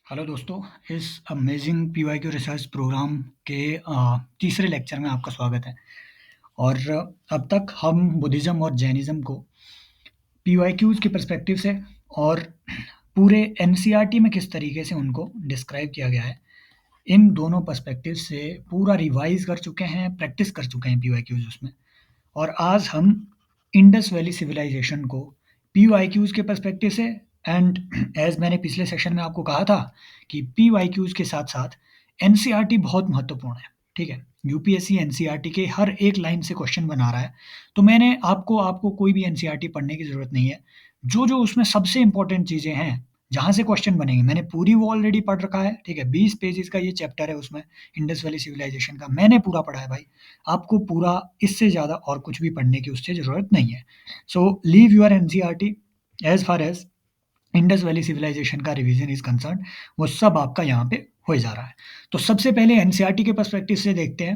Hello दोस्तों, इस amazing PYQ research programme के तीसरे लेक्चर में आपका स्वागत है। और अब तक हम बुद्धिज़्म और जैनिज़्म को पीवाईक्यूज़ के पर्सपेक्टिव से और पूरे एनसीईआरटी में किस तरीके से उनको डिस्क्राइब किया गया है, इन दोनों पर्सपेक्टिव से पूरा रिवाइज़ कर चुके हैं, प्रैक्टिस कर चुके हैं पीवाईक्यूज़ उसमें। और आज हम इंडस वैली सिविलाइजेशन को पीवाईक्यूज़ के पर्सपेक्टिव से एंड एज़ मैंने पिछले सेशन में आपको कहा था कि पीवाईक्यूज़ के साथ-साथ एनसीईआरटी बहुत महत्वपूर्ण है, ठीक है? यूपीएससी एनसीईआरटी के हर एक लाइन से क्वेश्चन बना रहा है, तो मैंने आपको आपको कोई भी एनसीईआरटी पढ़ने की ज़रूरत नहीं है। जो-जो उसमें सबसे इम्पोर्टेंट चीज़ें हैं, जहाँ से क्वेश्चन बनेंगे, मैंने पूरी वो ऑलरेडी पढ़ रखा है, ठीक है? 20 पेजेज़ का ये चैप्टर है उसमें, इंडस वैली सिविलाइजेशन का, मैंने पूरा पढ़ा है भाई। आपको पूरा इससे ज़्यादा और कुछ भी पढ़ने की उससे ज़रूरत नहीं है। So leave your NCERT as far as Indus valley civilisation का रिवीजन इज़ कंसर्न्ड, वो सब आपका यहाँ पे हो जा रहा है। तो सबसे पहले एनसीईआरटी के पर्सपेक्टिव से देखते हैं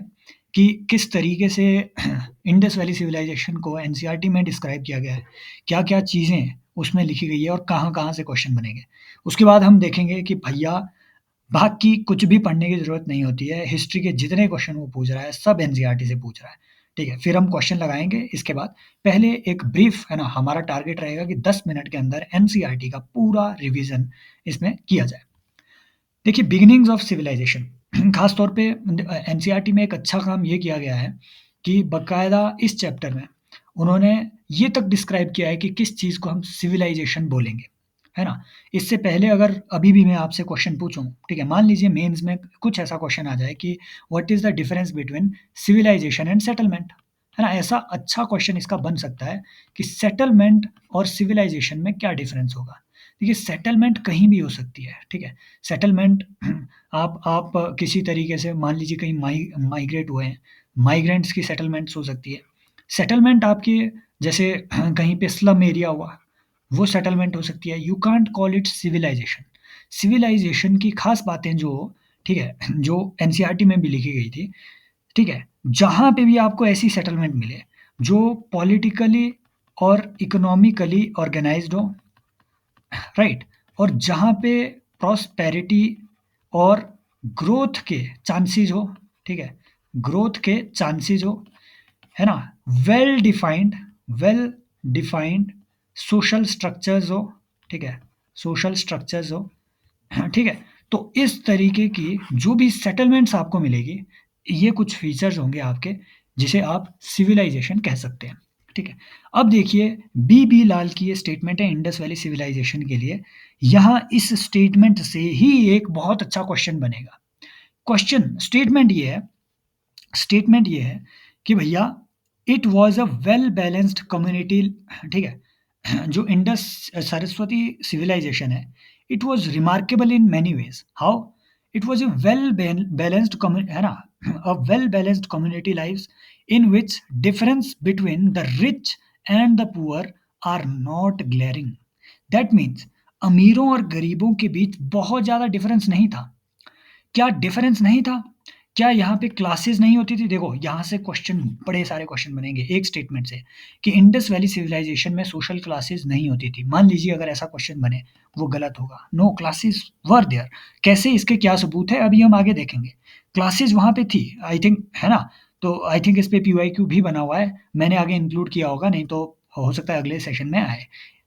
कि किस तरीके से इंडस वैली सिविलाइजेशन को एनसीईआरटी में डिस्क्राइब किया गया है, क्या-क्या चीज़ें उसमें लिखी गई है और कहाँ-कहाँ से क्वेश्चन बनेंगे। उसके बाद हम देखेंगे कि भैया बाकी कुछ भी पढ़ने की ज़रूरत नहीं होती है, हिस्ट्री के जितने क्वेश्चन वो पूछ रहा है, सब एनसीईआरटी से पूछ रहा है, ठीक है? फिर हम क्वेश्चन लगाएँगे, इसके बाद पहले एक ब्रीफ है ना, हमारा टारगेट रहेगा कि 10 मिनट के अंदर एनसीईआरटी का पूरा रिवीजन इसमें किया जाए। देखिए बिगिनिंग्स ऑफ सिविलाइजेशन खास तौर पे एनसीईआरटी में एक अच्छा काम ये किया गया है कि बाकायदा इस चैप्टर में उन्होंने ये तक डिस्क्राइब किया है कि किस चीज़ को हम सिविलाइजेशन बोलेंगे, है ना? इससे पहले अगर अभी भी मैं आपसे क्वेश्चन पूछूँ, ठीक है? मान लीजिए मेंस में कुछ ऐसा क्वेश्चन आ जाए कि what is the difference between civilisation and settlement, है ना? ऐसा अच्छा क्वेश्चन इसका बन सकता है कि सेटलमेंट और सिविलाइजेशन में क्या डिफरेंस होगा? देखिए सेटलमेंट कहीं भी हो सकती है, ठीक है? सेटलमेंट आप किसी तरीके से मान लीजिए कहीं माइग्रेट हुए हैं, माइग्रेंट्स की सेटलमेंट्स हो सकती है। सेटलमेंट आपके जैसे कहीं पे स्लम एरिया हुआ, वो सेटलमेंट हो सकती है। You can't call it civilisation. Civilisation की खास बातें जो ठीक है, जो एनसीईआरटी में भी लिखी गई थी, ठीक है? जहाँ पे भी आपको ऐसी सेटलमेंट मिले, जो पॉलिटिकली और इकोनॉमिकली ऑर्गेनाइज़्ड हो, राइट? और जहाँ पे प्रॉस्पेरिटी और ग्रोथ के चांसेस हो, ठीक है? ग्रोथ के चांसेस हो, है ना? वेल डिफाइंड सोशल स्ट्रक्चर्स हो, ठीक है? सोशल स्ट्रक्चर्स हो, ठीक है? तो इस तरीके की जो भी सेटलमेंट्स आपको मिलेगी, ये कुछ फीचर्स होंगे आपके, जिसे आप सिविलाइज़ेशन कह सकते हैं, ठीक है? अब देखिए बी लाल की ये स्टेटमेंट है इंडस वैली सिविलाइज़ेशन के लिए। यहाँ इस स्टेटमेंट से ही एक बहुत अच्छा क्वेश्चन बनेगा। क्वेश्चन स्टेटमेंट ये है कि भैया it was a well balanced community, ठीक है? जो इंडस सरस्वती सिविलाइजेशन है, it was remarkable in many ways. How? It was a balanced है ना? A well balanced community lives in which difference between the rich and the poor are not glaring. That means अमीरों और गरीबों के बीच बहुत ज़्यादा difference नहीं था। क्या डिफरेंस नहीं था? क्या यहाँ पे क्लासेस नहीं होती थी? देखो, यहाँ से क्वेश्चन बड़े सारे क्वेश्चन बनेंगे एक स्टेटमेंट से कि इंडस वैली सिविलाइजेशन में सोशल क्लासेस नहीं होती थी। मान लीजिए अगर ऐसा क्वेश्चन बने, वो गलत होगा। No, classes were there. कैसे, इसके क्या सबूत है? अभी हम आगे देखेंगे। क्लासेस वहाँ पे थी, आई थिंक, है ना? तो आई थिंक इस पे पीवाईक्यू भी बना हुआ है। मैंने आगे इंक्लूड किया होगा, नहीं तो हो सकता है अगले सेशन में आए,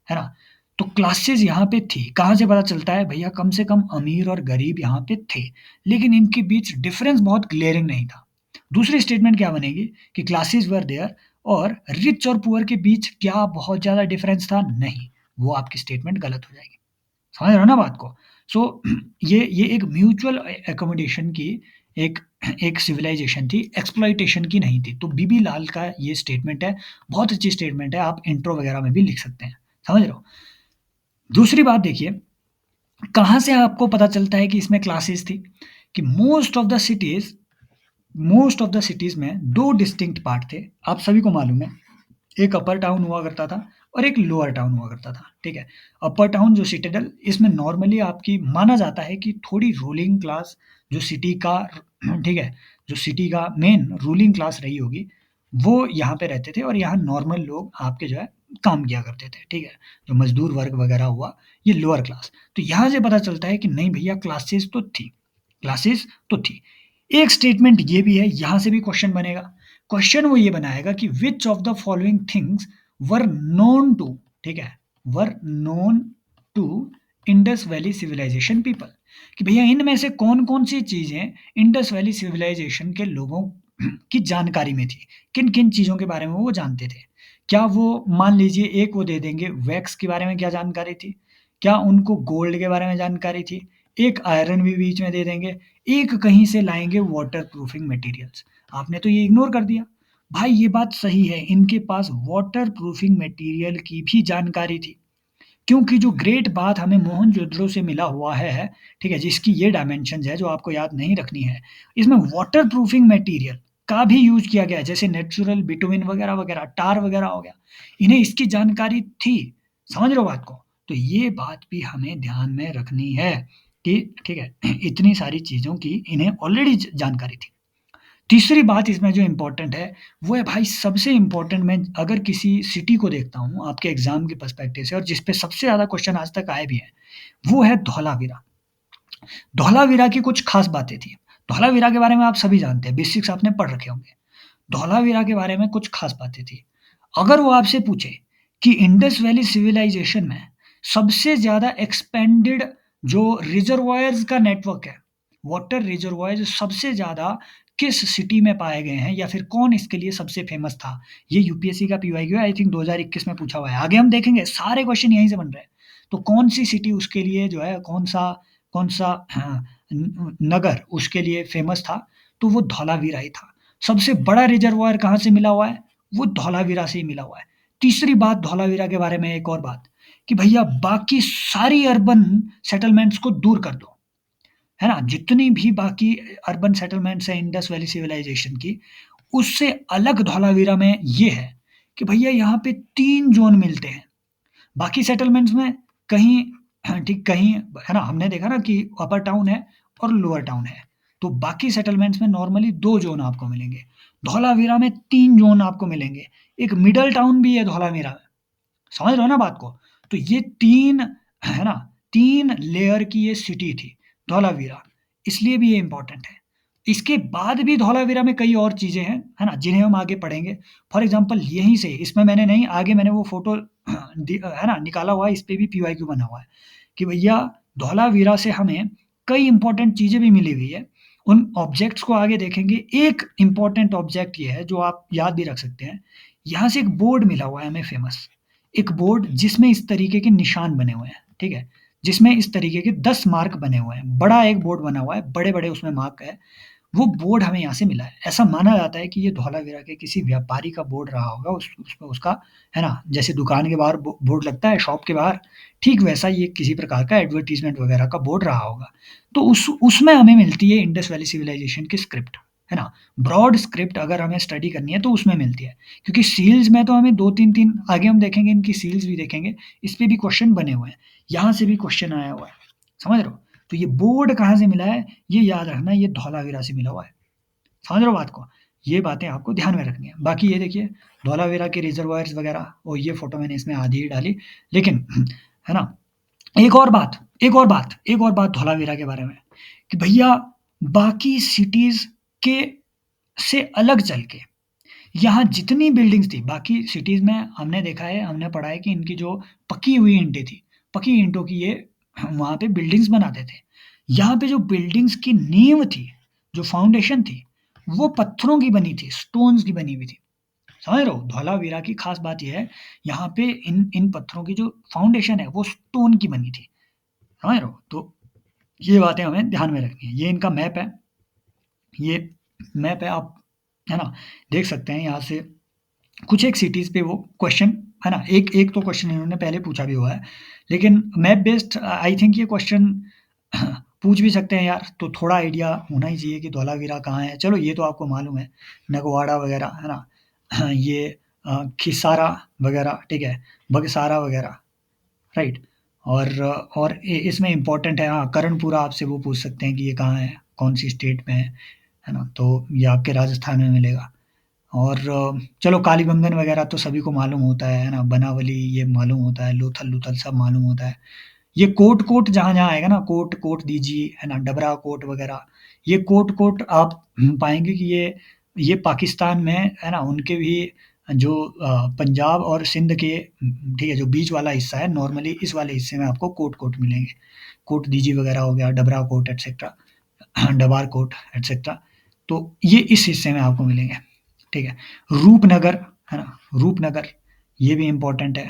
है ना? तो क्लासेस यहाँ पे थी। कहाँ से पता चलता है? भैया कम से कम अमीर और गरीब यहाँ पे थे। लेकिन इनके बीच डिफरेंस बहुत ग्लेरिंग नहीं था। दूसरी स्टेटमेंट क्या बनेगी कि क्लासेस वर देयर और रिच और पुअर के बीच क्या बहुत ज़्यादा डिफरेंस था? नहीं, वो आपकी स्टेटमेंट गलत हो जाएगी। समझ रहे हो ना बात को? सो ये एक म्यूचुअल अकोमोडेशन की एक एक सिविलाइजेशन थी, एक्सप्लॉइटेशन की नहीं थी। तो बीबी लाल का ये स्टेटमेंट है, बहुत अच्छी स्टेटमेंट है, आप इंट्रो वगैरह में भी लिख सकते हैं। समझ रहे हो? दूसरी बात देखिए, कहाँ से आपको पता चलता है कि इसमें क्लासेस थी? कि मोस्ट ऑफ द सिटीज़ में 2 डिस्टिंक्ट पार्ट थे, आप सभी को मालूम है। एक अपर टाउन हुआ करता था और एक लोअर टाउन हुआ करता था, ठीक है? अपर टाउन जो सिटाडेल, इसमें नॉर्मली आपकी माना जाता है कि थोड़ी रूलिंग क्लास जो सिटी का ठीक है, जो सिटी का मेन रूलिंग क्लास रही होगी, वो यहाँ पे रहते थे और यहाँ नॉर्मल लोग आपके जो है काम किया करते थे, ठीक है? जो मज़दूर वर्ग वगैरह हुआ, ये लोअर क्लास। तो यहाँ से पता चलता है कि नहीं भैया क्लासेस तो थी। एक स्टेटमेंट ये भी है, यहाँ से भी क्वेश्चन बनेगा। क्वेश्चन वो ये बनाएगा कि which of the following things were known to, ठीक है? Were known to Indus valley civilisation people, कि भैया इनमें से कौन-कौन सी चीज़ें इंडस वैली सिविलाइजेशन के लोगों की जानकारी में थी? किन-किन चीज़ों के बारे में वो जानते थे? क्या वो मान लीजिए एक वो दे देंगे वैक्स के बारे में क्या जानकारी थी? क्या उनको गोल्ड के बारे में जानकारी थी? एक आयरन भी बीच में दे देंगे, एक कहीं से लाएँगे वाटर प्रूफिंग मटेरियल्स। आपने तो ये इग्नोर कर दिया। भाई ये बात सही है, इनके पास वाटर प्रूफिंग मटेरियल की भी जानकारी थी। क्योंकि जो ग्रेट बात हमें मोहनजोदड़ो से मिला हुआ है, ठीक है? जिसकी ये डायमेंशन्स है जो आपको याद नहीं रखनी है। इसमें वाटर प्रूफिंग मटेरियल का भी यूज़ किया गया है, जैसे नेचुरल बिटुमिन वगैरह-वगैरह, टार वगैरह हो गया। इन्हें इसकी जानकारी थी, समझ रहे हो बात को? तो ये बात भी हमें ध्यान में रखनी है कि ठीक है, इतनी सारी चीज़ों की इन्हें ऑलरेडी ज जानकारी थी। तीसरी बात इसमें जो इम्पोर्टेंट है, वो है भाई सबसे इम्पोर्टेंट मैं अगर किसी सिटी को देखता हूँ आपके एग्ज़ाम के पर्सपेक्टिव से और जिस पे सबसे ज़्यादा क्वेश्चन आज तक आए भी हैं, वो है धौलावीरा। धौलावीरा की कुछ ख़ास बातें थी। धौलावीरा के बारे में आप सभी जानते हैं, बेसिक्स आपने पढ़ रखे होंगे। धौलावीरा के बारे में कुछ ख़ास बातें थी। अगर वो आपसे पूछे कि इंडस वैली सिविलाइज़ेशन में सबसे ज़्यादा एक्सपेंडेड जो रिज़र्वॉयर्स का नेटवर्क है, वाटर रिज़र्वॉयर्स सबसे ज़्यादा किस सिटी में पाए गए हैं या फिर कौन इसके लिए सबसे फ़ेमस था? ये यूपीएससी का पीवाईक्यू आई थिंक 2021 में पूछा हुआ है। आगे हम देखेंगे सारे क्वेश्चन यहीं से बन रहे हैं। तो कौन-सी सिटी उसके लिए जो है कौन-सा हाँ, नगर उसके लिए फ़ेमस था? तो वो धौलावीरा ही था। सबसे बड़ा रिज़र्वॉयर कहाँ से मिला हुआ है? वो धौलावीरा से ही मिला हुआ है। तीसरी बात धौलावीरा के बारे में एक और बात कि भैया बाकी सारी अर्बन सेटलमेंट्स को दूर कर दो, है ना? जितनी भी बाकी अर्बन सेटलमेंट्स हैं इंडस वैली सिविलाइज़ेशन की, उससे अलग धौलावीरा में ये है कि भैया यहाँ पे 3 ज़ोन मिलते हैं। बाकी सेटलमेंट्स में कहीं ठीक कहीं है ना, हमने देखा ना कि अपर टाउन है और लोअर टाउन है। तो बाकी सेटलमेंट्स में नॉर्मली 2 ज़ोन आपको मिलेंगे। धौलावीरा में 3 ज़ोन आपको मिलेंगे। एक मिडल टाउन भी है धौलावीरा में। समझ रहे हो ना बात को? तो ये 3 है ना, 3 लेयर की ये सिटी थी, धौलावीरा, इसलिए भी ये इम्पोर्टेंट है। इसके बाद भी धौलावीरा में कई और चीज़ें हैं, है ना, जिन्हें हम आगे पढ़ेंगे। फॉर एग्ज़ाम्पल यहीं से इसमें मैंने नहीं आगे मैंने वो फ़ोटो है ना, निकाला हुआ है, इस पे भी पीवाईक्यू बना हुआ है, कि भैया धौलावीरा से हमें कई इम्पोर्टेंट चीज़ें भी मिली हुई है। उन ऑब्जेक्ट्स को आगे देखेंगे। एक इम्पोर्टेंट ऑब्जेक्ट ये है जो आप याद भी रख सकते हैं, यहाँ से एक बोर्ड मिला हुआ है हमें फ़ेमस। एक बोर्ड जिसमें इस तरीके के निशान बने हुए हैं, ठीक है? जिसमें इस तरीके के 10 मार्क बने हुए हैं। बड़ा एक बोर्ड बना हुआ है, बड़े-बड़े उसमें मार्क है। वो बोर्ड हमें यहाँ से मिला है। ऐसा माना जाता है कि ये धौलावीरा के किसी व्यापारी का बोर्ड रहा होगा, उसमें उसका है ना, जैसे दुकान के बाहर बोर्ड लगता है शॉप के बाहर, ठीक वैसा ये किसी प्रकार का एडवर्टाइज़मेंट वगैरह का बोर्ड रहा होगा। तो उसमें हमें मिलती है इंडस वैली सिविलाइज़ेशन की स्क्रिप्ट, है ना? ब्रॉड स्क्रिप्ट अगर हमें स्टडी करनी है तो उसमें मिलती है। क्योंकि सील्स में तो हमें 2-3 आगे हम देखेंगे इनकी सील्स भी देखेंगे, इस पे भी क्वेश्चन बने हुए हैं। यहाँ से भी क्वेश्चन आया हुआ है, समझ रहे हो? तो ये बोर्ड कहाँ से मिला है, ये याद रखना ये धौलावीरा से मिला हुआ है। समझ रहे हो बात को? ये बातें आपको ध्यान में रखनी है। बाकी ये देखिए धौलावीरा के रिज़र्वॉयर्स वगैरह और ये फ़ोटो मैंने इसमें आधी ही डाली। लेकिन है ना, एक और बात धौलावीरा के बारे में कि भैया बाकी सिटीज़ के से अलग चल के यहाँ जितनी बिल्डिंग्स थी, बाकी सिटीज़ में हमने देखा है, हमने पढ़ा है कि इनकी जो पकी हुई ईंटें थी, पकी ईंटों की ये वहाँ पे बिल्डिंग्स बनाते थे। यहाँ पे जो बिल्डिंग्स की नींव थी, जो फाउंडेशन थी, वो पत्थरों की बनी थी, स्टोन्स की बनी हुई थी। समझ रहे हो? धौलावीरा की ख़ास बात ये है, यहाँ पे इन इन पत्थरों की जो फाउंडेशन है, वो स्टोन की बनी थी। समझ रहे हो? तो ये बातें हमें ध्यान में रखनी है। ये इनका मैप है, ये मैप है आप है ना, देख सकते हैं यहाँ से कुछ एक सिटीज़ पे वो क्वेश्चन है ना, एक एक तो क्वेश्चन इन्होंने पहले पूछा भी हुआ है, लेकिन मैप बेस्ड आई थिंक ये क्वेश्चन पूछ भी सकते हैं यार, तो थोड़ा आइडिया होना ही चाहिए कि धौलावीरा कहाँ है। चलो ये तो आपको मालूम है, नगवाड़ा वगैरह है ना, ये खिसारा वगैरह, ठीक है, बगसारा वगैरह, राइट? और इसमें इम्पोर्टेंट है हाँ, कर्णपुरा आपसे वो पूछ सकते हैं कि ये कहाँ है, कौन सी स्टेट में है ना? तो ये आपके राजस्थान में मिलेगा। और चलो कालीबंगन वगैरह तो सभी को मालूम होता है ना? बनावली ये मालूम होता है, लोथल-लूथल सब मालूम होता है। ये कोट-कोट जहाँ-जहाँ आएगा ना कोट दीजी, है ना? डबरा कोट वगैरह, ये कोट आप पाएँगे कि ये पाकिस्तान में है ना? उनके भी जो पंजाब और सिंध के ठीक है, जो बीच वाला हिस्सा है नॉर्मली इस वाले हिस्से में आपको कोट मिलेंगे। कोट दीजी वगैरह हो गया, डबरा कोट एटसेट्रा, डबार कोट एटसेट्रा। तो ये इस हिस्से में आपको मिलेंगे, ठीक है? रूपनगर, है ना? रूपनगर, ये भी इम्पोर्टेंट है।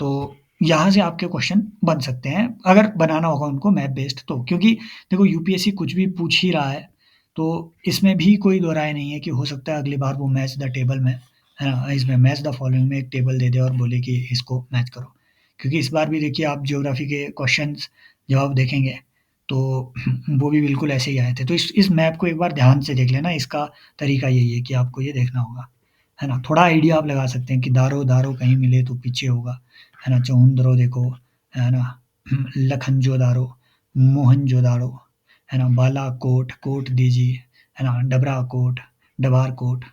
तो यहाँ से आपके क्वेश्चन बन सकते हैं, अगर बनाना होगा उनको मैप बेस्ड तो। क्योंकि देखो यूपीएससी कुछ भी पूछ ही रहा है, तो इसमें भी कोई दो राय नहीं है कि हो सकता है अगली बार वो मैच द टेबल में, है ना? इसमें मैच द फॉलोइंग में एक टेबल दे दे और बोले कि इसको मैच करो। क्योंकि इस बार भी देखिए आप ज्योग्राफी के क्वेश्चंस जवाब देखेंगे, तो वो भी बिल्कुल ऐसे ही आए थे। तो इस मैप को एक बार ध्यान से देख लेना, इसका तरीका यही है कि आपको ये देखना होगा, है ना? थोड़ा आइडिया आप लगा सकते हैं कि दारो कहीं मिले तो पीछे होगा, है ना? चौहंदरो देखो, है ना? लखनजोदारो, मोहनजोदाड़ो, है ना? बालाकोट, कोट दीजी, है ना? डबरा कोट, डबार कोट।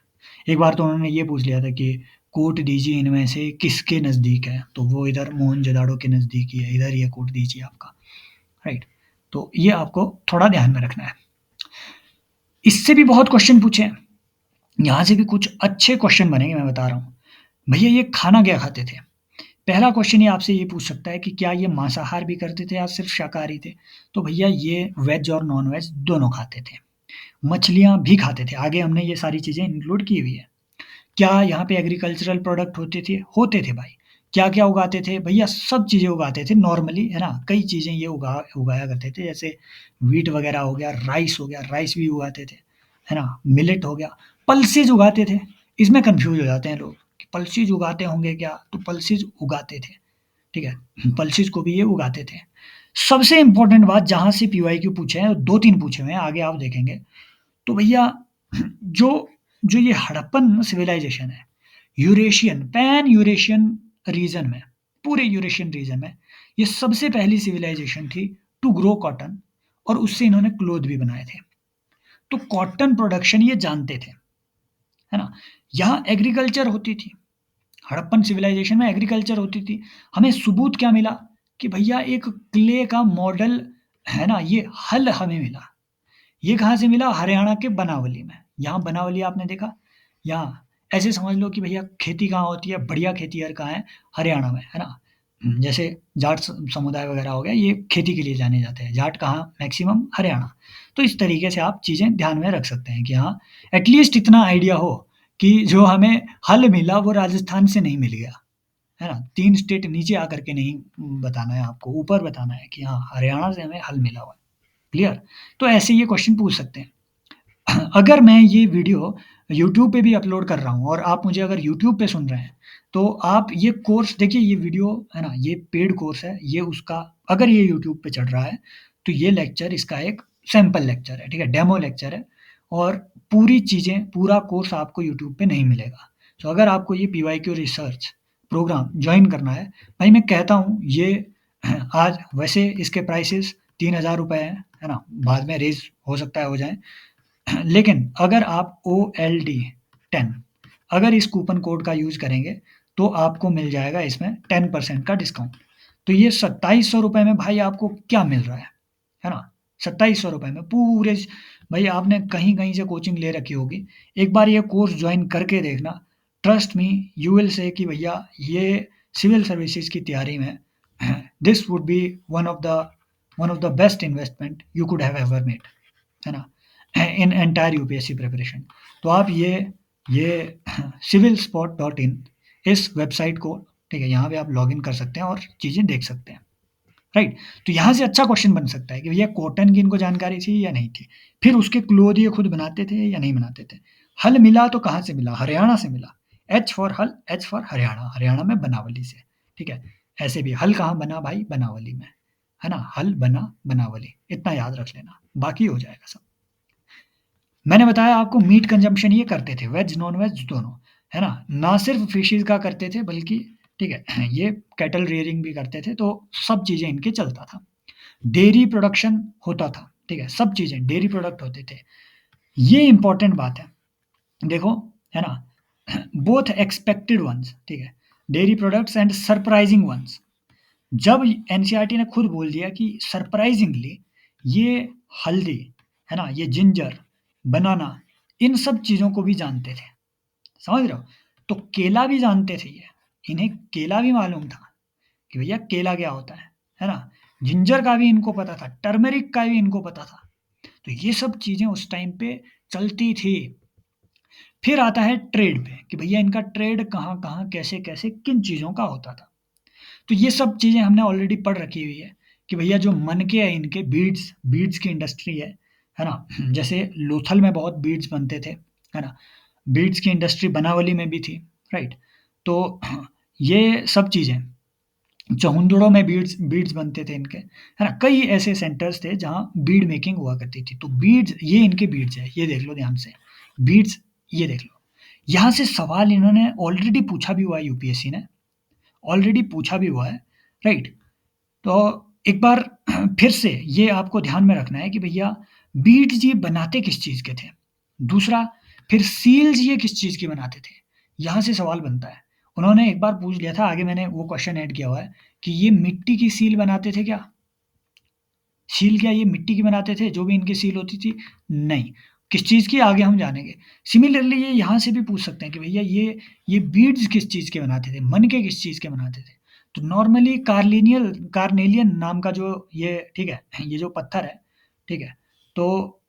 एक बार तो उन्होंने ये पूछ लिया था कि कोट दीजी इनमें से किसके नज़दीक है? तो वो इधर मोहनजोदाड़ो के नज़दीक ही है, इधर ये कोट दीजिए आपका, राइट? तो ये आपको थोड़ा ध्यान में रखना है। इससे भी बहुत क्वेश्चन पूछे हैं, यहाँ से भी कुछ अच्छे क्वेश्चन बनेंगे मैं बता रहा हूँ। भैया ये खाना क्या खाते थे? पहला क्वेश्चन ये आपसे ये पूछ सकता है कि क्या ये मांसाहार भी करते थे या सिर्फ शाकाहारी थे? तो भैया ये वेज और नॉन-वेज दोनों खाते थे। मछलियाँ भी खाते थे, आगे हमने ये सारी चीज़ें इंक्लूड की हुई है। क्या यहाँ पे एग्रीकल्चरल प्रोडक्ट होते थे? होते थे भाई। क्या-क्या उगाते थे? भैया सब चीज़ें उगाते थे नॉर्मली, है ना? कई चीज़ें ये उगाया करते थे, जैसे व्हीट वगैरह हो गया, राइस भी उगाते थे, है ना? मिलेट हो गया, पल्सेस उगाते थे। इसमें कन्फ्यूज़ हो जाते हैं लोग कि पल्सेस उगाते होंगे क्या? तो पल्सेस उगाते थे, ठीक है? पल्सेस को भी ये उगाते थे। सबसे इम्पोर्टेंट बात जहाँ से पीवाईक्यू पूछे हैं, 2-3 पूछे हुए हैं, आगे आप देखेंगे। तो भैया जो जो ये हड़प्पन सिविलाइजेशन है, पैन यूरेशियन रीजन में, पूरे यूरेशियन रीजन में ये सबसे पहली सिविलाइजेशन थी टू ग्रो कॉटन, और उससे इन्होंने क्लोथ भी बनाए थे। तो कॉटन प्रोडक्शन ये जानते थे, है ना? यहाँ एग्रीकल्चर होती थी, हड़प्पन सिविलाइजेशन में एग्रीकल्चर होती थी। हमें सबूत क्या मिला कि भैया एक क्ले का मॉडल, है ना? ये हल हमें मिला। ये कहाँ से मिला? हरियाणा के बनावली में। यहाँ बनावली आपने देखा? यहाँ ऐसे समझ लो कि भैया खेती कहाँ होती है, बढ़िया खेती यार कहाँ है? हरियाणा में, है ना? जैसे जाट समुदाय वगैरह हो गया, ये खेती के लिए जाने जाते हैं। जाट कहाँ? मैक्सिमम हरियाणा। तो इस तरीके से आप चीज़ें ध्यान में रख सकते हैं कि हाँ, एटलीस्ट इतना आइडिया हो कि जो हमें हल मिला वो राजस्थान से नहीं मिल गया, है ना? 3 स्टेट नीचे आकर के नहीं बताना है आपको, ऊपर बताना है कि हाँ, हरियाणा से हमें हल मिला हुआ है। क्लियर? तो ऐसे ये क्वेश्चन पूछ सकते हैं। अगर मैं ये वीडियो यूट्यूब पे भी अपलोड कर रहा हूँ और आप मुझे अगर यूट्यूब पे सुन रहे हैं, तो आप ये कोर्स देखिए, ये वीडियो है ना, ये पेड कोर्स है, ये उसका अगर ये यूट्यूब पे चल रहा है, तो ये लेक्चर इसका एक सैंपल लेक्चर है, ठीक है? डेमो लेक्चर है, और पूरी चीज़ें, पूरा कोर्स आपको यूट्यूब पे नहीं मिलेगा। तो अगर आपको ये पीवाईक्यू रिसर्च प्रोग्राम जॉइन करना है, भाई मैं कहता हूँ ये आज वैसे इसके प्राइसेज़ ₹3000 है ना? बाद में रेज़ हो सकता है हो जाएँ। लेकिन अगर आप OLD 10 अगर इस कूपन कोड का यूज़ करेंगे, तो आपको मिल जाएगा इसमें 10% का डिस्काउंट। तो ये ₹2700 में भाई आपको क्या मिल रहा है ना? ₹2700 में पूरे भाई आपने कहीं-कहीं से कोचिंग ले रखी होगी। एक बार ये कोर्स जॉइन करके देखना, trust me you will say कि भैया ये सिविल सर्विसेज़ की तैयारी में this would be one of the best investment you could have ever made, है ना? In entire UPSC preparation. तो आप ये civilspot.in इस वेबसाइट को, ठीक है, यहाँ पे आप लॉगिन कर सकते हैं और चीज़ें देख सकते हैं, राइट? तो यहाँ से अच्छा क्वेश्चन बन सकता है कि भैया कॉटन की इनको जानकारी थी या नहीं थी? फिर उसके क्लोथ ये खुद बनाते थे या नहीं बनाते थे? हल मिला तो कहाँ से मिला? हरियाणा से मिला। एच फॉर हल, एच फॉर हरियाणा, हरियाणा में बनावली से, ठीक है? ऐसे भी हल कहाँ बना भाई? बनावली में, है ना? हल बना बनावली, इतना याद रख लेना, बाकी हो जाएगा सब। मैंने बताया आपको मीट कंजम्पशन ये करते थे, वेज नॉन-वेज दोनों, है ना? ना सिर्फ़ फिशेज़ का करते थे बल्कि, ठीक है, ये कैटल रियरिंग भी करते थे, तो सब चीज़ें इनके चलता था। डेयरी प्रोडक्शन होता था, ठीक है? सब चीज़ें डेयरी प्रोडक्ट होते थे। ये इम्पोर्टेंट बात है। देखो, है ना? बोथ एक्सपेक्टेड वंस, ठीक है, dairy products and surprising ones. जब एनसीईआरटी ने खुद बोल दिया कि सरप्राइजिंगली ये हल्दी, है ना, ये जिंजर, बनाना, इन सब चीज़ों को भी जानते थे, समझ रहे हो? तो केला भी जानते थे ये, इन्हें केला भी मालूम था कि भैया केला क्या होता है ना? जिंजर का भी इनको पता था, टर्मरिक का भी इनको पता था। तो ये सब चीज़ें उस टाइम पे चलती थी। फिर आता है ट्रेड पे कि भैया इनका ट्रेड कहाँ-कहाँ, कैसे-कैसे, किन चीज़ों का होता था। तो ये सब चीज़ें हमने ऑलरेडी पढ़ रखी हुई है कि भैया जो मनके हैं इनके, बीड्स बीड्स की इंडस्ट्री है ना? जैसे लोथल में बहुत बीड्स बनते थे, है ना? बीड्स की इंडस्ट्री बनावली में भी थी, राइट? तो ये सब चीज़ें, चहुंदड़ों में बीड्स बीड्स बनते थे इनके, है ना? कई ऐसे सेंटर्स थे जहाँ बीड मेकिंग हुआ करती थी। तो बीड्स, ये इनके बीड्स हैं, ये देख लो ध्यान से। बीड्स, ये देख लो। यहाँ से सवाल इन्होंने ऑलरेडी पूछा भी हुआ है, यूपीएससी ने, ऑलरेडी पूछा भी हुआ है, राइट? तो एक बार फिर से ये आपको ध्यान में रखना है कि भैया बीड्स ये बनाते किस चीज़ के थे? दूसरा, फिर सील्स ये किस चीज़ की बनाते थे? यहाँ से सवाल बनता है। उन्होंने एक बार पूछ लिया था, आगे मैंने वो क्वेश्चन ऐड किया हुआ है कि ये मिट्टी की सील बनाते थे क्या? सील क्या ये मिट्टी की बनाते थे, जो भी इनकी सील होती थी? नहीं। किस चीज़ की, आगे हम जानेंगे। सिमिलरली ये यहाँ से भी पूछ सकते हैं कि भैया ये बीड्स किस चीज़ के बनाते थे? मनके किस चीज़ के बनाते थे? तो नॉर्मली कार्नेलियन नाम का जो ये, ठीक है, ये जो पत्थर है, ठीक है? तो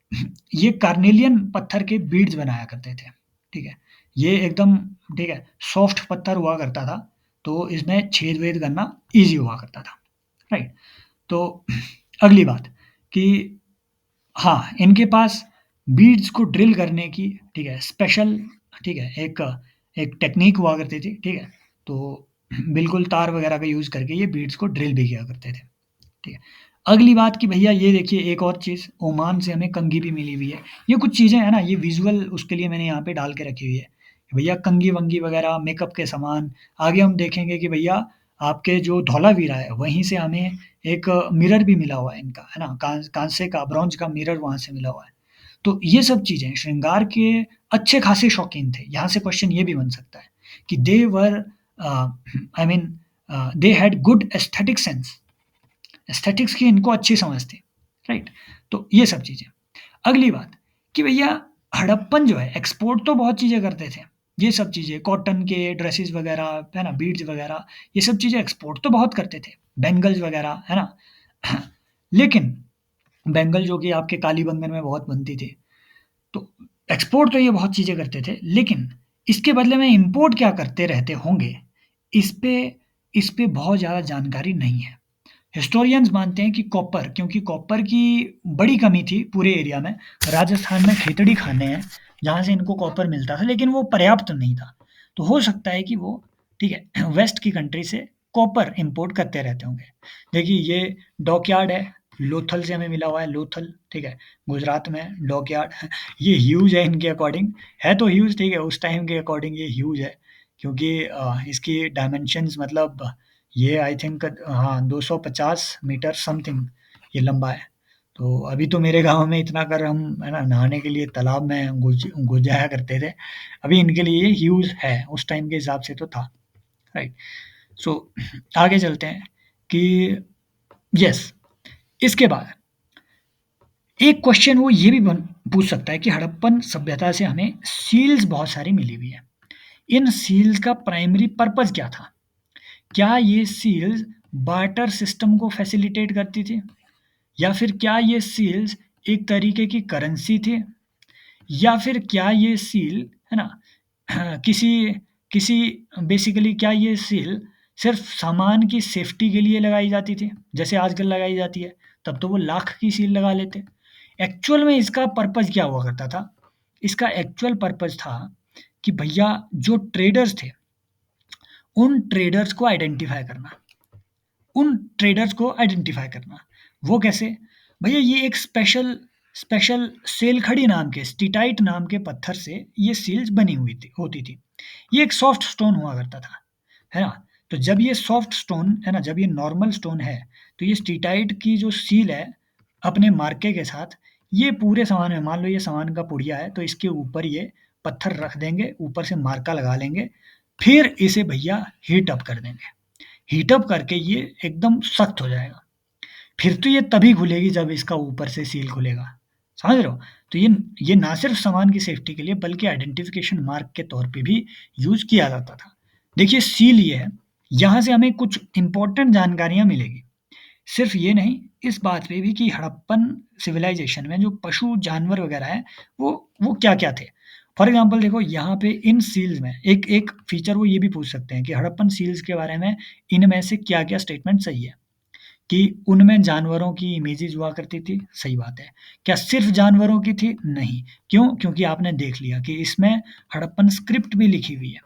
ये कार्नेलियन पत्थर के बीड्स बनाया करते थे, ठीक है? ये एकदम, ठीक है, सॉफ्ट पत्थर हुआ करता था, तो इसमें छेद-वेद करना ईज़ी हुआ करता था, राइट? तो अगली बात कि हाँ, इनके पास बीड्स को ड्रिल करने की, ठीक है, स्पेशल, ठीक है, एक एक टेक्नीक हुआ करती थी, ठीक है? तो बिल्कुल तार वगैरह का यूज़ करके ये बीड्स को ड्रिल भी किया करते थे, ठीक है? अगली बात कि भैया ये देखिए एक और चीज़, ओमान से हमें कंघी भी मिली हुई है। ये कुछ चीज़ें हैं ना, ये विज़ुअल उसके लिए मैंने यहाँ पे डाल के रखी हुई है। भैया कंघी-वंघी वगैरह, मेकअप के सामान, आगे हम देखेंगे कि भैया आपके जो धौलावीरा है, वहीं से हमें एक मिरर भी मिला हुआ है इनका, है ना? काँसे का, ब्रॉन्ज़ का मिरर वहाँ से मिला हुआ है। तो ये सब चीज़ें श्रृंगार के अच्छे खासे शौकीन थे। यहाँ से क्वेश्चन ये भी बन सकता है कि they were I mean they had good aesthetic sense. Aesthetics की इनको अच्छी समझ थी, राइट? तो ये सब चीज़ें। अगली बात कि भैया हड़प्पन जो है एक्सपोर्ट तो बहुत चीज़ें करते थे। ये सब चीज़ें कॉटन के ड्रेसेस वगैरह, है ना, बीड्स वगैरह, ये सब चीज़ें एक्सपोर्ट तो बहुत करते थे। बैंगल्स वगैरह, है ना? लेकिन बैंगल जो कि आपके कालीबंगन में बहुत बनती थी। तो एक्सपोर्ट तो ये बहुत चीज़ें करते थे, लेकिन इसके बदले में इम्पोर्ट क्या करते रहते होंगे, इस पे इस पे बहुत ज़्यादा जानकारी नहीं है। हिस्टोरियंस मानते हैं कि कॉपर, क्योंकि कॉपर की बड़ी कमी थी पूरे एरिया में। राजस्थान में खेतड़ी खाने हैं, जहाँ से इनको कॉपर मिलता था, लेकिन वो पर्याप्त नहीं था। तो हो सकता है कि वो, ठीक है, वेस्ट की कंट्री से कॉपर इम्पोर्ट करते रहते होंगे। देखिए ये डॉकयार्ड है, लोथल से हमें मिला हुआ है, लोथल, ठीक है, गुजरात में डॉकयार्ड। ये ह्यूज है इनके अकॉर्डिंग, है तो ह्यूज, ठीक है, उस टाइम के अकॉर्डिंग ये ह्यूज है, क्योंकि इसकी डायमेंशंस मतलब ये आई थिंक हाँ 250 मीटर समथिंग ये लंबा है। तो अभी तो मेरे गाँव में इतना कर हम, है ना, नहाने के लिए तालाब में घुस जाया करते थे। अभी इनके लिए ये यूज़ है, उस टाइम के हिसाब से तो था, राइट? सो आगे चलते हैं कि यस, इसके बाद एक क्वेश्चन वो ये भी पूछ सकता है कि हड़प्पन सभ्यता से हमें सील्स बहुत सारी मिली हुई है। इन सील्स का प्राइमरी पर्पज़ क्या था? क्या ये सील्स बार्टर सिस्टम को फैसिलिटेट करती थी? या फिर क्या ये सील्स एक तरीके की करेंसी थी? या फिर क्या ये सील, है ना, किसी किसी बेसिकली क्या ये सील सिर्फ़ सामान की सेफ्टी के लिए लगाई जाती थी, जैसे आजकल लगाई जाती है? तब तो वो लाख की सील लगा लेते। एक्चुअल में इसका पर्पज़ क्या हुआ करता था? इसका एक्चुअल पर्पज़ था कि भैया जो ट्रेडर्स थे, उन ट्रेडर्स को आइडेंटिफ़ाई करना। उन ट्रेडर्स को आइडेंटिफ़ाई करना। वो कैसे? भैया ये एक स्पेशल स्पेशल सेलखड़ी नाम के, स्टीटाइट नाम के पत्थर से ये सील्स बनी हुई थी होती थी। ये एक सॉफ्ट स्टोन हुआ करता था, है ना? तो जब ये सॉफ्ट स्टोन, है ना, जब ये नॉर्मल स्टोन है, तो ये स्टीटाइट की जो सील है, अपने मार्के के साथ ये पूरे सामान में, मान लो ये सामान का पुड़िया है, तो इसके ऊपर ये पत्थर रख देंगे, ऊपर से मार्का लगा लेंगे, फिर इसे भैया हीट अप कर देंगे। हीट अप करके ये एकदम सख्त हो जाएगा। फिर तो ये तभी खुलेगी जब इसका ऊपर से सील खुलेगा, समझ रहे हो? तो ये ना सिर्फ सामान की सेफ्टी के लिए बल्कि आइडेंटिफिकेशन मार्क के तौर पे भी यूज़ किया जाता था। देखिए सील ये है, यहाँ से हमें कुछ इम्पोर्टेंट जानकारियाँ मिलेगी। सिर्फ ये नहीं, इस बात पे भी कि हड़प्पन सिविलाइजेशन में जो पशु जानवर वगैरह हैं, वो क्या-क्या थे। फॉर एग्ज़ाम्पल देखो यहाँ पे इन सील्स में एक एक फीचर वो ये भी पूछ सकते हैं कि हड़प्पन सील्स के बारे में इनमें से क्या-क्या स्टेटमेंट सही है? कि उनमें जानवरों की इमेजेस हुआ करती थी, सही बात है। क्या सिर्फ़ जानवरों की थी? नहीं। क्यों? क्योंकि आपने देख लिया कि इसमें हड़प्पन स्क्रिप्ट भी लिखी हुई है,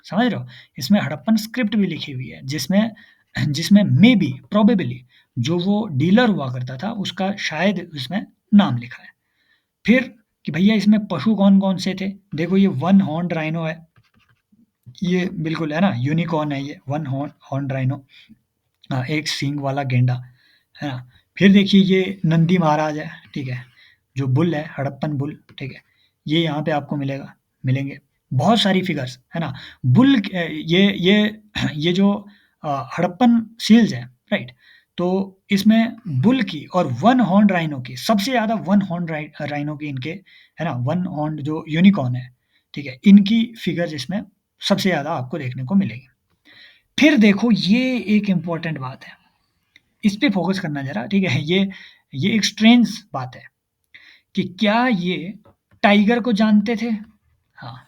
समझ रहे हो? इसमें हड़प्पन स्क्रिप्ट भी लिखी हुई है जिसमें जिसमें मेबी, प्रोबेबली जो वो डीलर हुआ करता था उसका शायद उसमें नाम लिखा है। फिर कि भैया इसमें पशु कौन-कौन से थे? देखो ये वन हॉर्न्ड राइनो है, ये बिल्कुल है ना, यूनिकॉर्न है ये, वन हॉर्न्ड राइनो। एक सींग वाला गेंडा, है ना? फिर देखिए ये नंदी महाराज है, ठीक है? जो बुल है, हड़प्पन बुल, ठीक है? ये यहाँ पे आपको मिलेंगे। बहुत सारी फिगर्स, है ना? ये जो हड़प्पन सील्स हैं, राइट? तो इसमें बुल की और वन हॉर्न राइनो की, सबसे ज़्यादा वन हॉर्न राइनो की इनके, है ना? वन हॉर्न जो यूनिकॉर्न है, ठीक है? इनकी फिगर्स इसमें सबसे ज़्यादा आपको देखने को मिलेगी। फिर देखो ये एक इम्पोर्टेंट बात है, इस पे फ़ोकस करना ज़रा, ठीक है? ये एक स्ट्रेंज बात है कि क्या ये टाइगर को जानते थे? हाँ।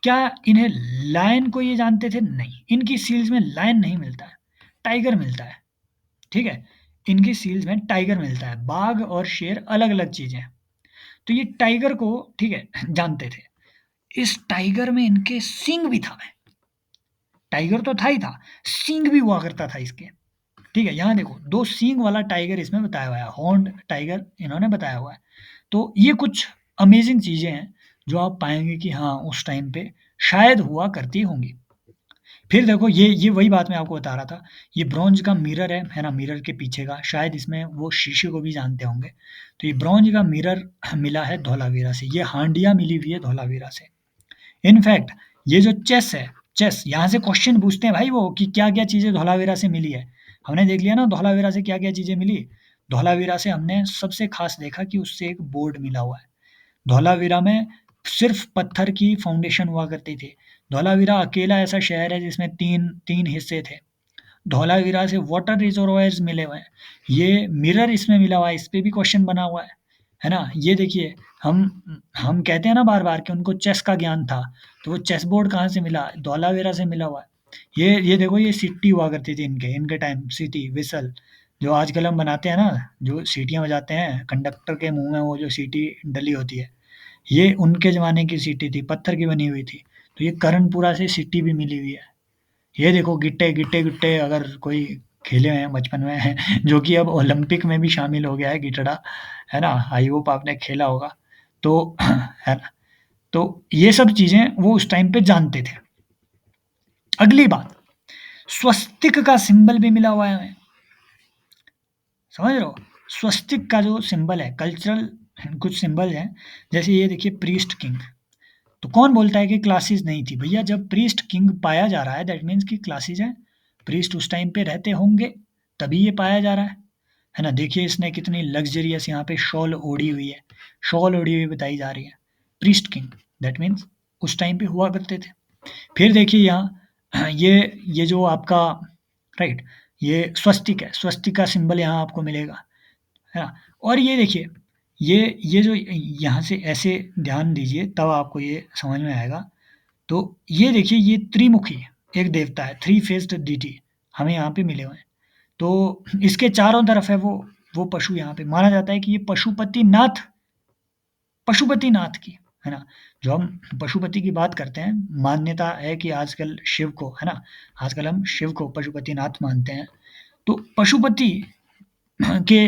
क्या इन्हें लायन को ये जानते थे? नहीं। इनकी सील्स में लायन नहीं मिलता है, टाइगर मिलता है, ठीक है? इनकी सील्स में टाइगर मिलता है, बाघ और शेर अलग-अलग चीज़ें हैं। तो ये टाइगर को, ठीक है, जानते थे। इस टाइगर में इनके सींग भी था। टाइगर तो था ही था, सींग भी हुआ करता था इसके। ठीक है, यहाँ देखो 2 सींग वाला टाइगर इसमें बताया हुआ है, हॉर्न्ड टाइगर इन्होंने बताया हुआ है। तो ये कुछ अमेज़िंग चीज़ें हैं, जो आप पाएँगे कि हाँ, उस टाइम पे शायद हुआ करती होंगी। फिर देखो ये वही बात मैं आपको बता रहा था, ये ब्रॉन्ज का मिरर है ना? मिरर के पीछे का शायद इसमें वो शीशे को भी जानते होंगे। तो ये ब्रॉन्ज का मिरर मिला है धौलावीरा से, ये हांडिया मिली हुई है धौलावीरा से। इनफैक्ट ये जो चेस है, चेस यहाँ से क्वेश्चन पूछते हैं भाई वो कि क्या-क्या चीज़ें धौलावीरा से मिली है। हमने देख लिया ना धौलावीरा से क्या-क्या चीज़ें मिली। धौलावीरा से हमने सबसे ख़ास देखा कि उससे एक बोर्ड मिला हुआ है। धौलावीरा में सिर्फ़ पत्थर की फाउंडेशन हुआ करती थी। धौलावीरा अकेला ऐसा शहर है जिसमें 3 हिस्से थे। धौलावीरा से वाटर रिजर्वॉयर्स मिले हुए हैं। ये मिरर इसमें मिला हुआ है, इस पे भी क्वेश्चन बना हुआ है ना? ये देखिए हम कहते हैं ना बार-बार कि उनको चेस का ज्ञान था, तो वो चेस बोर्ड कहाँ से मिला? धौलावीरा से मिला हुआ है। ये देखो ये सीटी हुआ करती थी इनके टाइम, सीटी, व्हिसल जो आजकल हम बनाते हैं ना, जो सीटियाँ बजाते हैं, कंडक्टर के मुँह में वो जो सीटी डली होती है, ये उनके ज़माने की सीटी थी, पत्थर की बनी हुई थी। तो ये कर्णपुरा से सीटी भी मिली हुई है। ये देखो गिट्टे-गिट्टे अगर कोई खेले हैं बचपन में जो कि अब ओलंपिक में भी शामिल हो गया है गिटड़ा, है ना? आई होप आपने खेला होगा। तो है ना? तो ये सब चीज़ें वो उस टाइम पे जानते थे। अगली बात, स्वस्तिक का सिंबल भी मिला हुआ है हमें, समझ रहे हो? स्वस्तिक का जो सिंबल है, कल्चरल कुछ सिंबल हैं, जैसे ये देखिए प्रीस्ट किंग। तो कौन बोलता है कि क्लासेस नहीं थी? भैया जब प्रीस्ट किंग पाया जा रहा है दैट मीन्स कि क्लासेस हैं। प्रीस्ट उस टाइम पे रहते होंगे, तभी ये पाया जा रहा है ना? देखिए इसने कितनी लग्ज़रियस यहाँ पे शॉल ओढ़ी हुई है, शॉल ओढ़ी हुई बताई जा रही है। प्रीस्ट किंग दैट मीन्स उस टाइम पे हुआ करते थे। फिर देखिए यहाँ ये जो आपका राइट, ये स्वस्तिक है, स्वस्तिक का सिंबल यहाँ आपको मिलेगा। है ना? और ये देखिए, ये जो यहाँ से ऐसे ध्यान दीजिए तब आपको ये समझ में आएगा। तो ये देखिए ये त्रिमुखी एक देवता है, थ्री फेस्ड डीटी हमें यहाँ पे मिले हुए हैं। तो इसके चारों तरफ है वो पशु यहाँ पे माना जाता है कि ये पशुपतिनाथ की, है ना? जो हम पशुपति की बात करते हैं, मान्यता है कि आजकल शिव को, है ना? आजकल हम शिव को पशुपतिनाथ मानते हैं। तो पशुपति के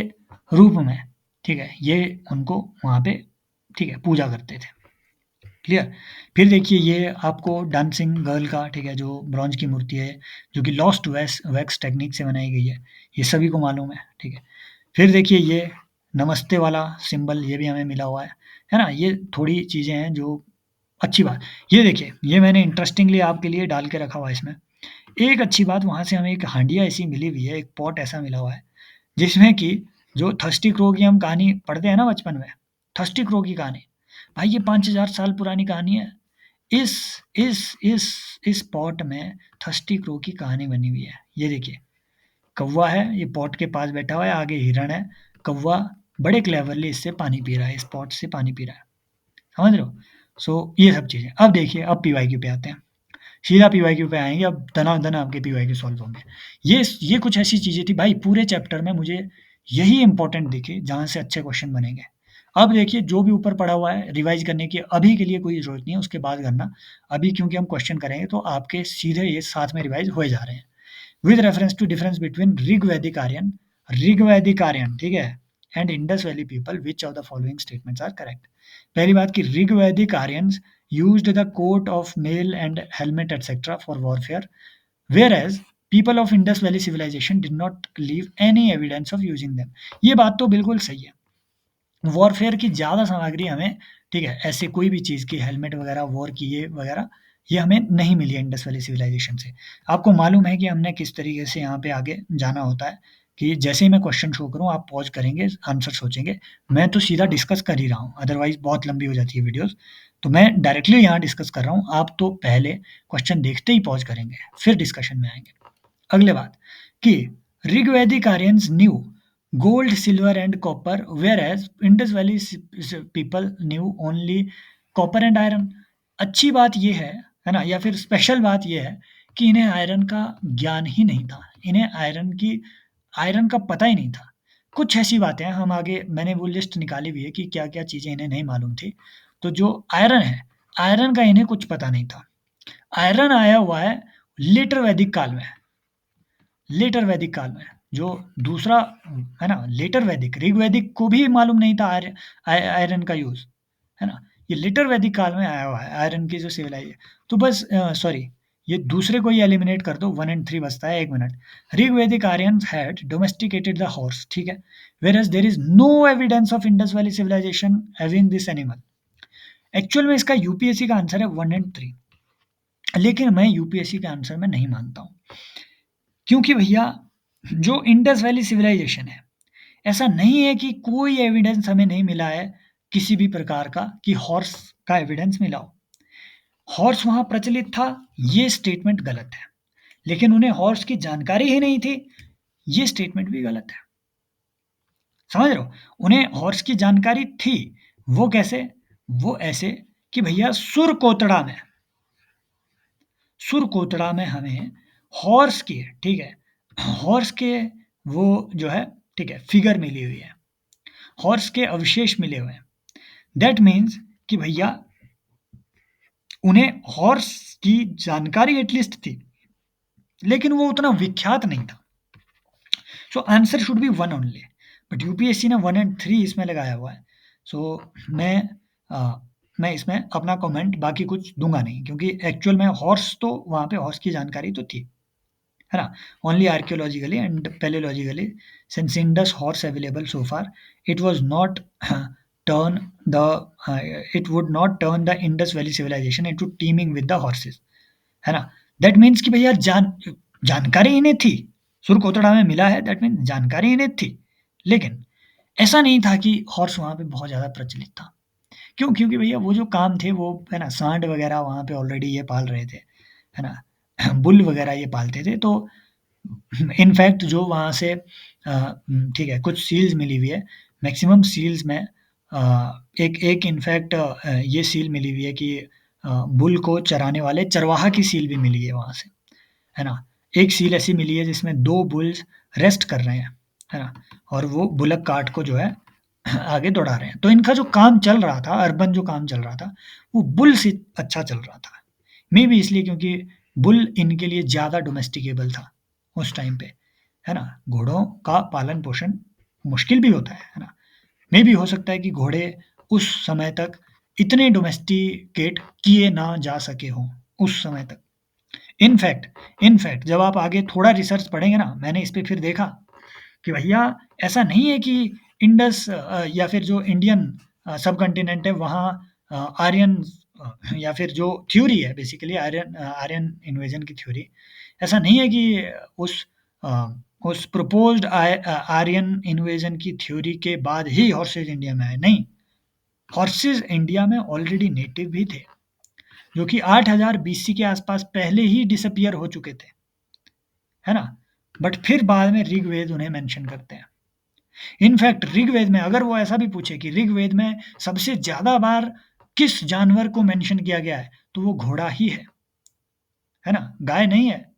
रूप में, ठीक है, ये उनको वहाँ पे, ठीक है, पूजा करते थे। क्लियर? फिर देखिए ये आपको डांसिंग गर्ल का, ठीक है, जो ब्रॉन्ज की मूर्ति है, जो कि लॉस्ट वैक्स टेक्निक से बनाई गई है, ये सभी को मालूम है, ठीक है? फिर देखिए ये नमस्ते वाला सिंबल ये भी हमें मिला हुआ है ना? ये थोड़ी चीज़ें हैं जो अच्छी बात। ये देखिए, ये मैंने इंटरेस्टिंगली आपके लिए डाल के रखा हुआ है इसमें। एक अच्छी बात वहाँ से हमें एक हाँडिया ऐसी मिली हुई है, एक पॉट ऐसा मिला हुआ है, जिसमें कि जो थर्स्टी क्रो की हम कहानी पढ़ते हैं ना बचपन में, थर्स्टी क्रो की कहानी, भाई ये 5000 साल पुरानी कहानी है। इस इस पॉट में थर्स्टी क्रो की कहानी बनी हुई है। ये देखिए, कौवा है, ये पॉट के पास बैठा हुआ है, आगे हिरण है, कौवा बड़े क्लेवरली इससे पानी पी रहा है, इस पॉट से पानी पी रहा है। समझ रहे हो? सो ये सब चीज़ें। अब देखिए, अब पीवाईक्यू पे आते हैं। सीधा पीवाईक्यू पे आएँगे, अब दनादन आपके पीवाईक्यू सॉल्व होंगे। ये कुछ ऐसी चीज़ें थी भाई, पूरे चैप्टर में मुझे यही इम्पोर्टेंट दिखे जहाँ से अच्छे क्वेश्चन बनेंगे। अब देखिए, जो भी ऊपर पड़ा हुआ है रिवाइज़ करने की अभी के लिए कोई ज़रूरत नहीं है, उसके बाद करना। अभी क्योंकि हम क्वेश्चन करेंगे तो आपके सीधे ये साथ में रिवाइज़ होए जा रहे हैं। With reference to difference between Rigvedic Aryan, ठीक है, and Indus valley people, which of the following statements are correct? पहली बात कि Rigvedic Aryans used the coat of mail and helmet etc. for warfare, whereas people of Indus Valley civilization did not leave any evidence of using them. ये बात तो बिल्कुल सही है। Warfare की ज़्यादा सामग्री हमें, ठीक है, ऐसे कोई भी चीज़ की हेलमेट वगैरह, वॉर की ये वगैरह, ये हमें नहीं मिली है इंडस वैली सिविलाइजेशन से। आपको मालूम है कि हमने किस तरीके से यहाँ पे आगे जाना होता है, कि जैसे ही मैं क्वेश्चन शो करूँ आप पॉज़ करेंगे, आंसर सोचेंगे। मैं तो सीधा डिस्कस कर ही रहा हूँ, अदरवाइज़ बहुत लंबी हो जाती है वीडियोज़। तो मैं डायरेक्टली यहाँ डिस्कस कर रहा हूँ, आप तो पहले क्वेश्चन देखते ही पॉज़ करेंगे, फिर डिस्कशन में आएँगे। अगले बात कि Rigvedic Aryans knew gold, silver and copper, whereas Indus Valley people knew only copper and iron. अच्छी बात ये है ना? या फिर स्पेशल बात ये है कि इन्हें आयरन का ज्ञान ही नहीं था। इन्हें आयरन का पता ही नहीं था। कुछ ऐसी बातें हैं, हम आगे मैंने वो लिस्ट निकाली हुई है कि क्या-क्या चीज़ें इन्हें नहीं मालूम थी। तो जो आयरन है, आयरन का इन्हें कुछ पता नहीं था। आयरन आया हुआ है लेटर वैदिक काल में। लेटर वैदिक काल में, जो दूसरा है ना, लेटर वैदिक, ऋग्वैदिक को भी मालूम नहीं था आयरन का यूज़, है ना? ये लेटर वैदिक काल में आया हुआ है आयरन की जो सिविलाइज है। तो बस सॉरी, ये दूसरे को ही एलिमिनेट कर दो, 1 एंड 3 बचता है, 1 मिनट। Rigvedic Aryans had domesticated the horse, ठीक है? Whereas there is no evidence of Indus valley civilization having this animal. Actual में इसका यूपीएससी का आंसर है 1 एंड 3, लेकिन मैं यूपीएससी के आंसर में नहीं मानता हूँ। क्योंकि भैया, जो इंडस वैली सिविलाइजेशन है, ऐसा नहीं है कि कोई एविडेंस हमें नहीं मिला है किसी भी प्रकार का कि हॉर्स का एविडेंस मिला हो। हॉर्स वहाँ प्रचलित था, ये स्टेटमेंट गलत है। लेकिन उन्हें हॉर्स की जानकारी ही नहीं थी, ये स्टेटमेंट भी गलत है। समझ रहे हो? उन्हें हॉर्स की जानकारी थी, वो कैसे? वो ऐसे कि भैया सुरकोतड़ा में हमें हॉर्स की, ठीक है, हॉर्स के वो जो है, ठीक है, फिगर मिली हुई है, हॉर्स के अवशेष मिले हुए हैं। दैट मीन्स कि भैया उन्हें हॉर्स की जानकारी एटलीस्ट थी, लेकिन वो उतना विख्यात नहीं था। So answer should be 1 only, but UPSC ने 1 एंड 3 इसमें लगाया हुआ है। सो मैं मैं इसमें अपना कमेंट बाकी कुछ दूंगा नहीं, क्योंकि एक्चुअल में हॉर्स तो वहाँ पे हॉर्स की जानकारी तो थी, है ना? Only archaeologically and paleologically, since Indus horse available so far, it was not turn the it would not turn the Indus valley civilization into teeming with the horses, है ना? दैट मीन्स कि भैया जानकारी इन्हें थी, सुरकोतड़ा में मिला है, दैट मीन्स जानकारी इन्हें थी, लेकिन ऐसा नहीं था कि हॉर्स वहाँ पे बहुत ज़्यादा प्रचलित था। क्यों? क्योंकि भैया वो जो काम थे वो, है ना, सांड वगैरह वहाँ पे ऑलरेडी ये पाल रहे थे, है ना? बुल वगैरह ये पालते थे, तो इनफैक्ट जो वहाँ से ठीक है, कुछ सील्स मिली हुई है, मैक्सिमम सील्स में एक एक इनफैक्ट ये सील मिली हुई है कि बुल को चराने वाले चरवाहा की सील भी मिली है वहाँ से, है ना? एक सील ऐसी मिली है जिसमें 2 बुल्स रेस्ट कर रहे हैं, है ना? और वो बुलक कार्ट को जो है आगे दौड़ा रहे हैं। तो इनका जो काम चल रहा था, अर्बन जो काम चल रहा था, वो बुल से अच्छा चल रहा था। मेबी इसलिए क्योंकि बुल इनके लिए ज़्यादा डोमेस्टिकेबल था उस टाइम पे, है ना? घोड़ों का पालन-पोषण मुश्किल भी होता है ना? मेबी हो सकता है कि घोड़े उस समय तक इतने डोमेस्टिकेट किए ना जा सके हों, उस समय तक। इनफैक्ट जब आप आगे थोड़ा रिसर्च पढ़ेंगे ना, मैंने इस पे फिर देखा कि भैया ऐसा नहीं है कि इंडस या फिर जो इंडियन सबकॉन्टिनेंट है वहाँ आर्यन या फिर जो थ्योरी है बेसिकली आर्यन इन्वेजन की थ्योरी, ऐसा नहीं है कि उस प्रपोज्ड आर्यन इन्वेजन की थ्योरी के बाद ही हॉर्सेज इंडिया में आए, नहीं। हॉर्सेज इंडिया में ऑलरेडी नेटिव भी थे, जो कि 8000 बीसी के आसपास पहले ही डिसअपियर हो चुके थे, है ना। बट फिर बाद में ऋग्वेद उन्हें मेंशन करते हैं। इनफैक्ट ऋग्वेद में अगर वो ऐसा भी पूछे कि ऋग्वेद में सबसे ज्यादा बार किस जानवर को मेंशन किया गया है, तो वो घोड़ा ही है ना, गाय नहीं है।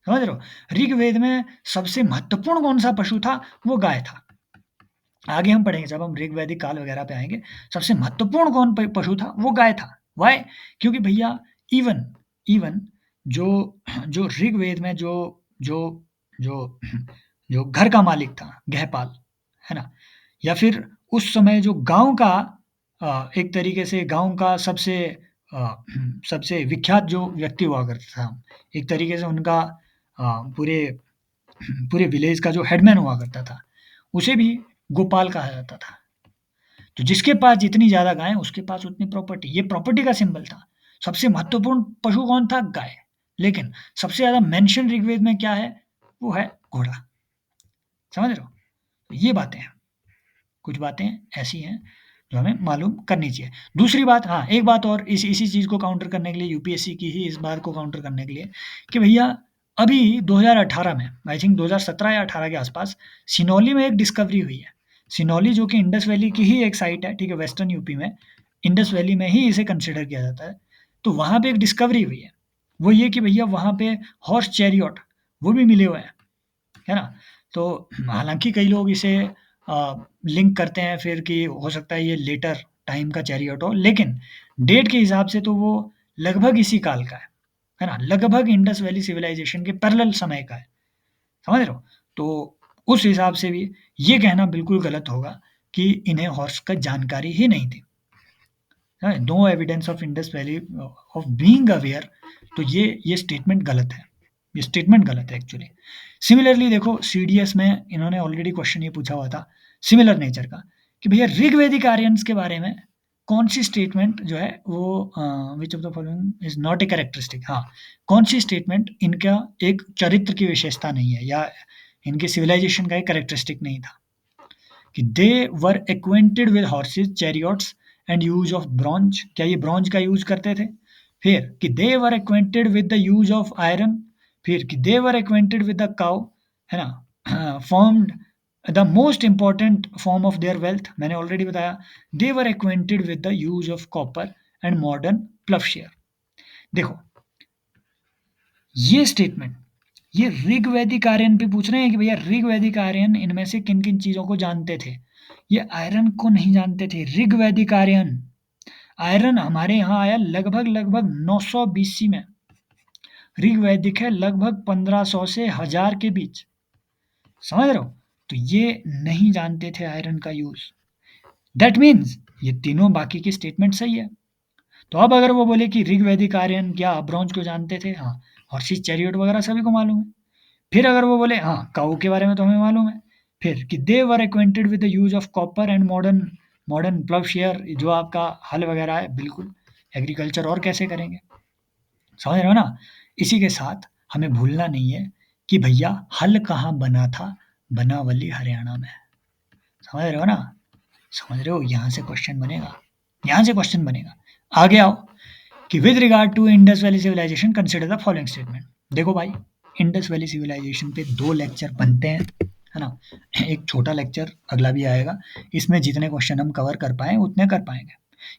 समझ रहे हो, ऋग्वेद में सबसे महत्वपूर्ण कौन सा पशु था, वो गाय था। आगे हम पढ़ेंगे जब हम ऋग्वैदिक काल वगैरह पे आएंगे, सबसे महत्वपूर्ण कौन पशु था, वो गाय था। वाई? क्योंकि भैया इवन इवन जो जो ऋग्वेद में जो जो जो जो घर का मालिक था, गृहपाल, है ना, या फिर उस समय जो गांव का एक तरीके से गांव का सबसे विख्यात जो व्यक्ति हुआ करता था, एक तरीके से उनका पूरे पूरे विलेज का जो हेडमैन हुआ करता था, उसे भी गोपाल कहा जाता था। तो जिसके पास जितनी ज़्यादा गाय उसके पास उतनी प्रॉपर्टी, ये प्रॉपर्टी का सिंबल था। सबसे महत्वपूर्ण पशु कौन था, गाय। लेकिन सबसे ज़्यादा मेंशन ऋग्वेद में क्या है, वो है घोड़ा। समझ रहे हो, तो ये बातें हैं, कुछ बातें ऐसी हैं जो हमें मालूम करनी चाहिए। दूसरी बात, हाँ एक बात और, इसी चीज़ को काउंटर करने के लिए, यूपीएससी की ही इस बात को काउंटर करने के लिए, कि भैया अभी 2018 में, आई थिंक 2017 या 18 के आसपास, सिनौली में एक डिस्कवरी हुई है। सिनौली जो कि इंडस वैली की ही एक साइट है, ठीक है, वेस्टर्न यूपी में, इंडस वैली में ही इसे कंसिडर किया जाता है। तो वहाँ पे एक डिस्कवरी हुई है, वो ये कि भैया वहाँ पे हॉर्स चैरियट वो भी मिले हुए हैं, है ना। तो हालांकि कई लोग इसे लिंक करते हैं फिर कि हो सकता है ये लेटर टाइम का चैरियट हो, लेकिन डेट के हिसाब से तो वो लगभग इसी काल का है ना, लगभग इंडस वैली सिविलाइजेशन के पैरेलल समय का है। समझ रहे हो, तो उस हिसाब से भी ये कहना बिल्कुल गलत होगा कि इन्हें हॉर्स का जानकारी ही नहीं थी। No evidence of Indus valley of being aware, तो ये स्टेटमेंट गलत है, ये स्टेटमेंट गलत है एक्चुअली। सिमिलरली देखो, सीडीएस में इन्होंने ऑलरेडी क्वेश्चन ये पूछा हुआ था सिमिलर नेचर का, कि भैया ऋग्वेदिक आर्यंस के बारे में कौन सी स्टेटमेंट जो है वो विच of the following is not a characteristic, हाँ कौन सी स्टेटमेंट इनका एक चरित्र की विशेषता नहीं है या इनके सिविलाइजेशन का एक कैरेक्टरिस्टिक नहीं था, कि they were acquainted with horses chariots and use of bronze, क्या ये ब्रॉन्ज का यूज करते थे। फिर कि they were acquainted with the use of iron, फिर कि they were acquainted with the cow, है ना, formed the most important form of their wealth, मैंने ऑलरेडी बताया, they were acquainted with the use of copper and modern ploughshare. देखो ये statement, ये ऋग्वैदिक आर्यन पे पूछ रहे हैं कि भैया ऋग्वैदिक आर्यन इनमें से किन किन चीजों को जानते थे। ये आयरन को नहीं जानते थे ऋग्वैदिक आर्यन। आयरन हमारे यहाँ आया लगभग लगभग 900 बीसी में, ऋग्वैदिक है लगभग 1500 से 1000 के बीच। समझ रहे हो, तो ये नहीं जानते थे आयरन का यूज। दैट मीन्स ये तीनों बाकी की स्टेटमेंट सही है। तो अब अगर वो बोले कि ऋग्वैदिक आर्यन क्या ब्रॉन्ज को जानते थे, हाँ हॉर्सिस चैरियट वगैरह सभी को मालूम है। फिर अगर वो बोले हाँ काऊ के बारे में तो हमें मालूम है, फिर कि they were acquainted with the use of copper and modern modern ploughshare, जो आपका हल वगैरह है, बिल्कुल एग्रीकल्चर और कैसे करेंगे। समझ रहे हो ना। इसी के साथ हमें भूलना नहीं है कि भैया हल कहाँ बना था, बनावली हरियाणा में। समझ रहे हो ना, समझ रहे हो, यहाँ से क्वेश्चन बनेगा, यहाँ से क्वेश्चन बनेगा। आगे आओ कि with regard to Indus valley civilisation consider the following statement. देखो भाई, इंडस वैली सिविलाइजेशन पे 2 लेक्चर बनते हैं, है ना। एक छोटा लेक्चर अगला भी आएगा, इसमें जितने क्वेश्चन हम कवर कर पाएँ उतने कर पाएँगे,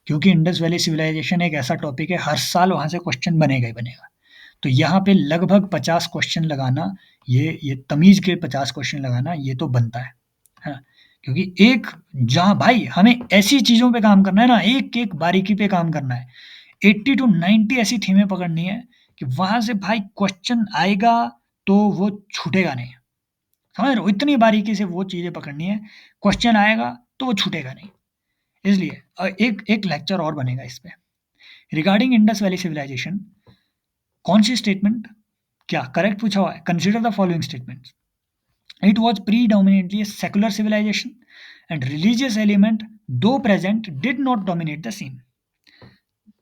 क्योंकि इंडस वैली सिविलाइजेशन एक ऐसा टॉपिक है हर साल वहाँ से क्वेश्चन बनेगा ही बनेगा। तो यहाँ पे लगभग 50 क्वेश्चन लगाना, ये तमीज़ के 50 क्वेश्चन लगाना ये तो बनता है ना। क्योंकि एक जहाँ भाई हमें ऐसी चीज़ों पे काम करना है ना, एक-एक बारीकी पे काम करना है। 80 टू 90 ऐसी थीमें पकड़नी है कि वहाँ से भाई क्वेश्चन आएगा तो वो छूटेगा नहीं। समझ रहे हो? इतनी बारीकी से वो चीज़ें पकड़नी है, क्वेश्चन आएगा तो वो छूटेगा नहीं। इसलिए एक एक लेक्चर और बनेगा इस पे। रिगार्डिंग इंडस वैली सिविलाइजेशन, कौन सी स्टेटमेंट क्या करेक्ट पूछा हुआ है, consider the following statements. It was predominantly a secular civilization and religious element though present did not dominate the scene।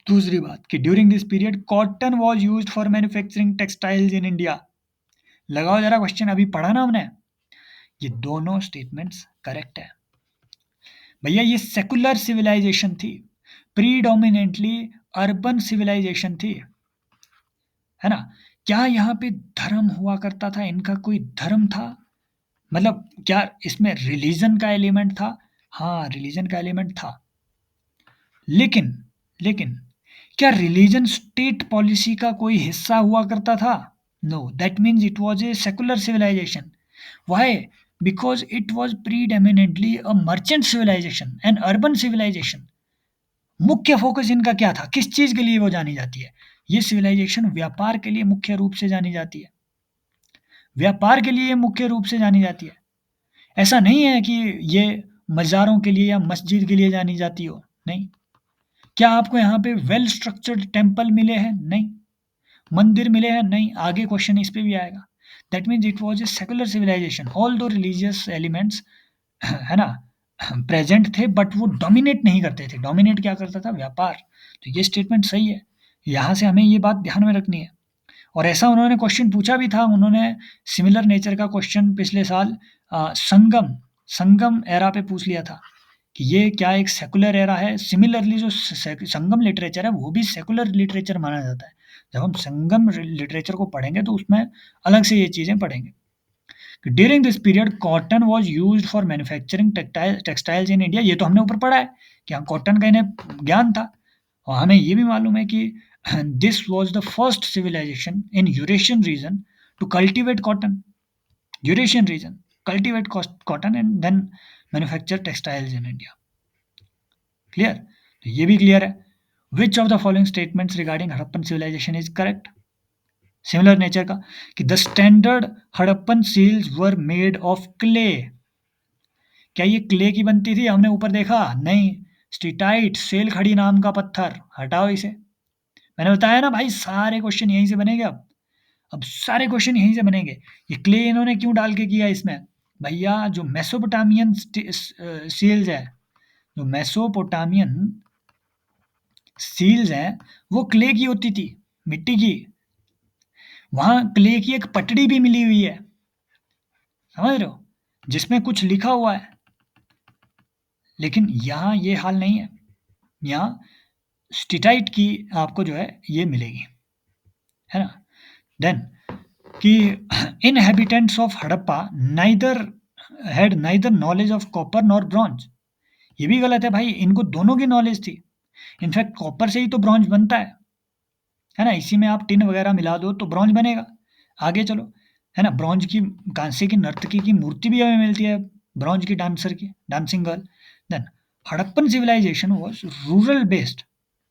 दूसरी बात कि during this period cotton was used for manufacturing textiles in India. लगाओ जरा question, अभी पढ़ा ना हमने। ये दोनों स्टेटमेंट्स करेक्ट है भैया। ये सेकुलर सिविलाइजेशन थी, प्रीडोमिनेंटली अर्बन सिविलाइजेशन थी, है ना। क्या यहाँ पे धर्म हुआ करता था? इनका कोई धर्म था? मतलब क्या इसमें रिलीजन का एलिमेंट था? हाँ, रिलीजन का एलिमेंट था। लेकिन लेकिन क्या रिलीजन स्टेट पॉलिसी का कोई हिस्सा हुआ करता था? No, that means it was a secular civilisation. Why? Because it was predominantly a merchant civilisation and urban civilisation. मुख्य फोकस इनका क्या था? किस चीज के लिए वो जानी जाती है? ये सिविलाइजेशन व्यापार के लिए मुख्य रूप से जानी जाती है। व्यापार के लिए मुख्य रूप से जानी जाती है। ऐसा नहीं है कि ये मज़ारों के लिए या मस्जिद के लिए जानी जाती हो, नहीं। क्या आपको यहाँ पे वेल स्ट्रक्चर्ड टेम्पल मिले हैं? नहीं। मंदिर मिले हैं? नहीं। आगे क्वेश्चन इस पे भी आएगा। That means it was a secular civilisation, although religious elements है ना प्रेजेंट थे, बट वो डोमिनेट नहीं करते थे। डोमिनेट क्या करता था? व्यापार। तो ये स्टेटमेंट सही है। यहाँ से हमें ये बात ध्यान में रखनी है। और ऐसा उन्होंने क्वेश्चन पूछा भी था। उन्होंने सिमिलर नेचर का क्वेश्चन पिछले साल संगम संगम एरा पे पूछ लिया था कि ये क्या एक सेकुलर एरा है। सिमिलरली जो संगम लिटरेचर है वो भी सेकुलर लिटरेचर माना जाता है। जब हम संगम लिटरेचर को पढ़ेंगे तो उसमें अलग से ये चीज़ें पढ़ेंगे। During this period cotton was used for manufacturing textiles in India. ये तो हमने ऊपर पढ़ा है कि हाँ, कॉटन का इन्हें ज्ञान था। और हमें ये भी मालूम है कि this was the first civilisation in Eurasian region to cultivate cotton. Eurasian region cultivate cotton and then manufacture textiles in India. Clear? तो ये भी क्लियर है। Which of the following statements regarding Harappan civilisation is correct? Similar nature का कि the standard Harappan seals were made of clay. क्या ये clay की बनती थी? हमने ऊपर देखा नहीं। स्टीटाइट, सेल खड़ी नाम का पत्थर। हटाओ इसे। मैंने बताया ना भाई, सारे क्वेश्चन यहीं से बनेंगे। अब सारे क्वेश्चन यहीं से बनेंगे। ये क्ले इन्होंने क्यों डाल के किया इसमें? भैया जो मेसोपोटामियन सील्स है, जो मेसोपोटामियन सील्स हैं, वो क्ले की होती थी, मिट्टी की। वहां क्ले की एक पटड़ी भी मिली हुई है, समझ रहे हो, जिसमें कुछ लिखा हुआ है। लेकिन यहाँ ये हाल नहीं है। यहाँ स्टीटाइट की आपको जो है ये मिलेगी, है ना। देन कि inhabitants of Harappa neither had neither knowledge of copper nor bronze. ये भी गलत है भाई, इनको दोनों की नॉलेज थी। इनफैक्ट कॉपर से ही तो ब्रॉन्ज बनता है ना। इसी में आप टिन वगैरह मिला दो तो ब्रॉन्ज बनेगा। आगे चलो, है ना। ब्रॉन्ज की, कांसे की नर्तकी की मूर्ति भी हमें मिलती है, ब्रॉन्ज की डांसर की, dancing girl. Then Harappan civilisation was rural based.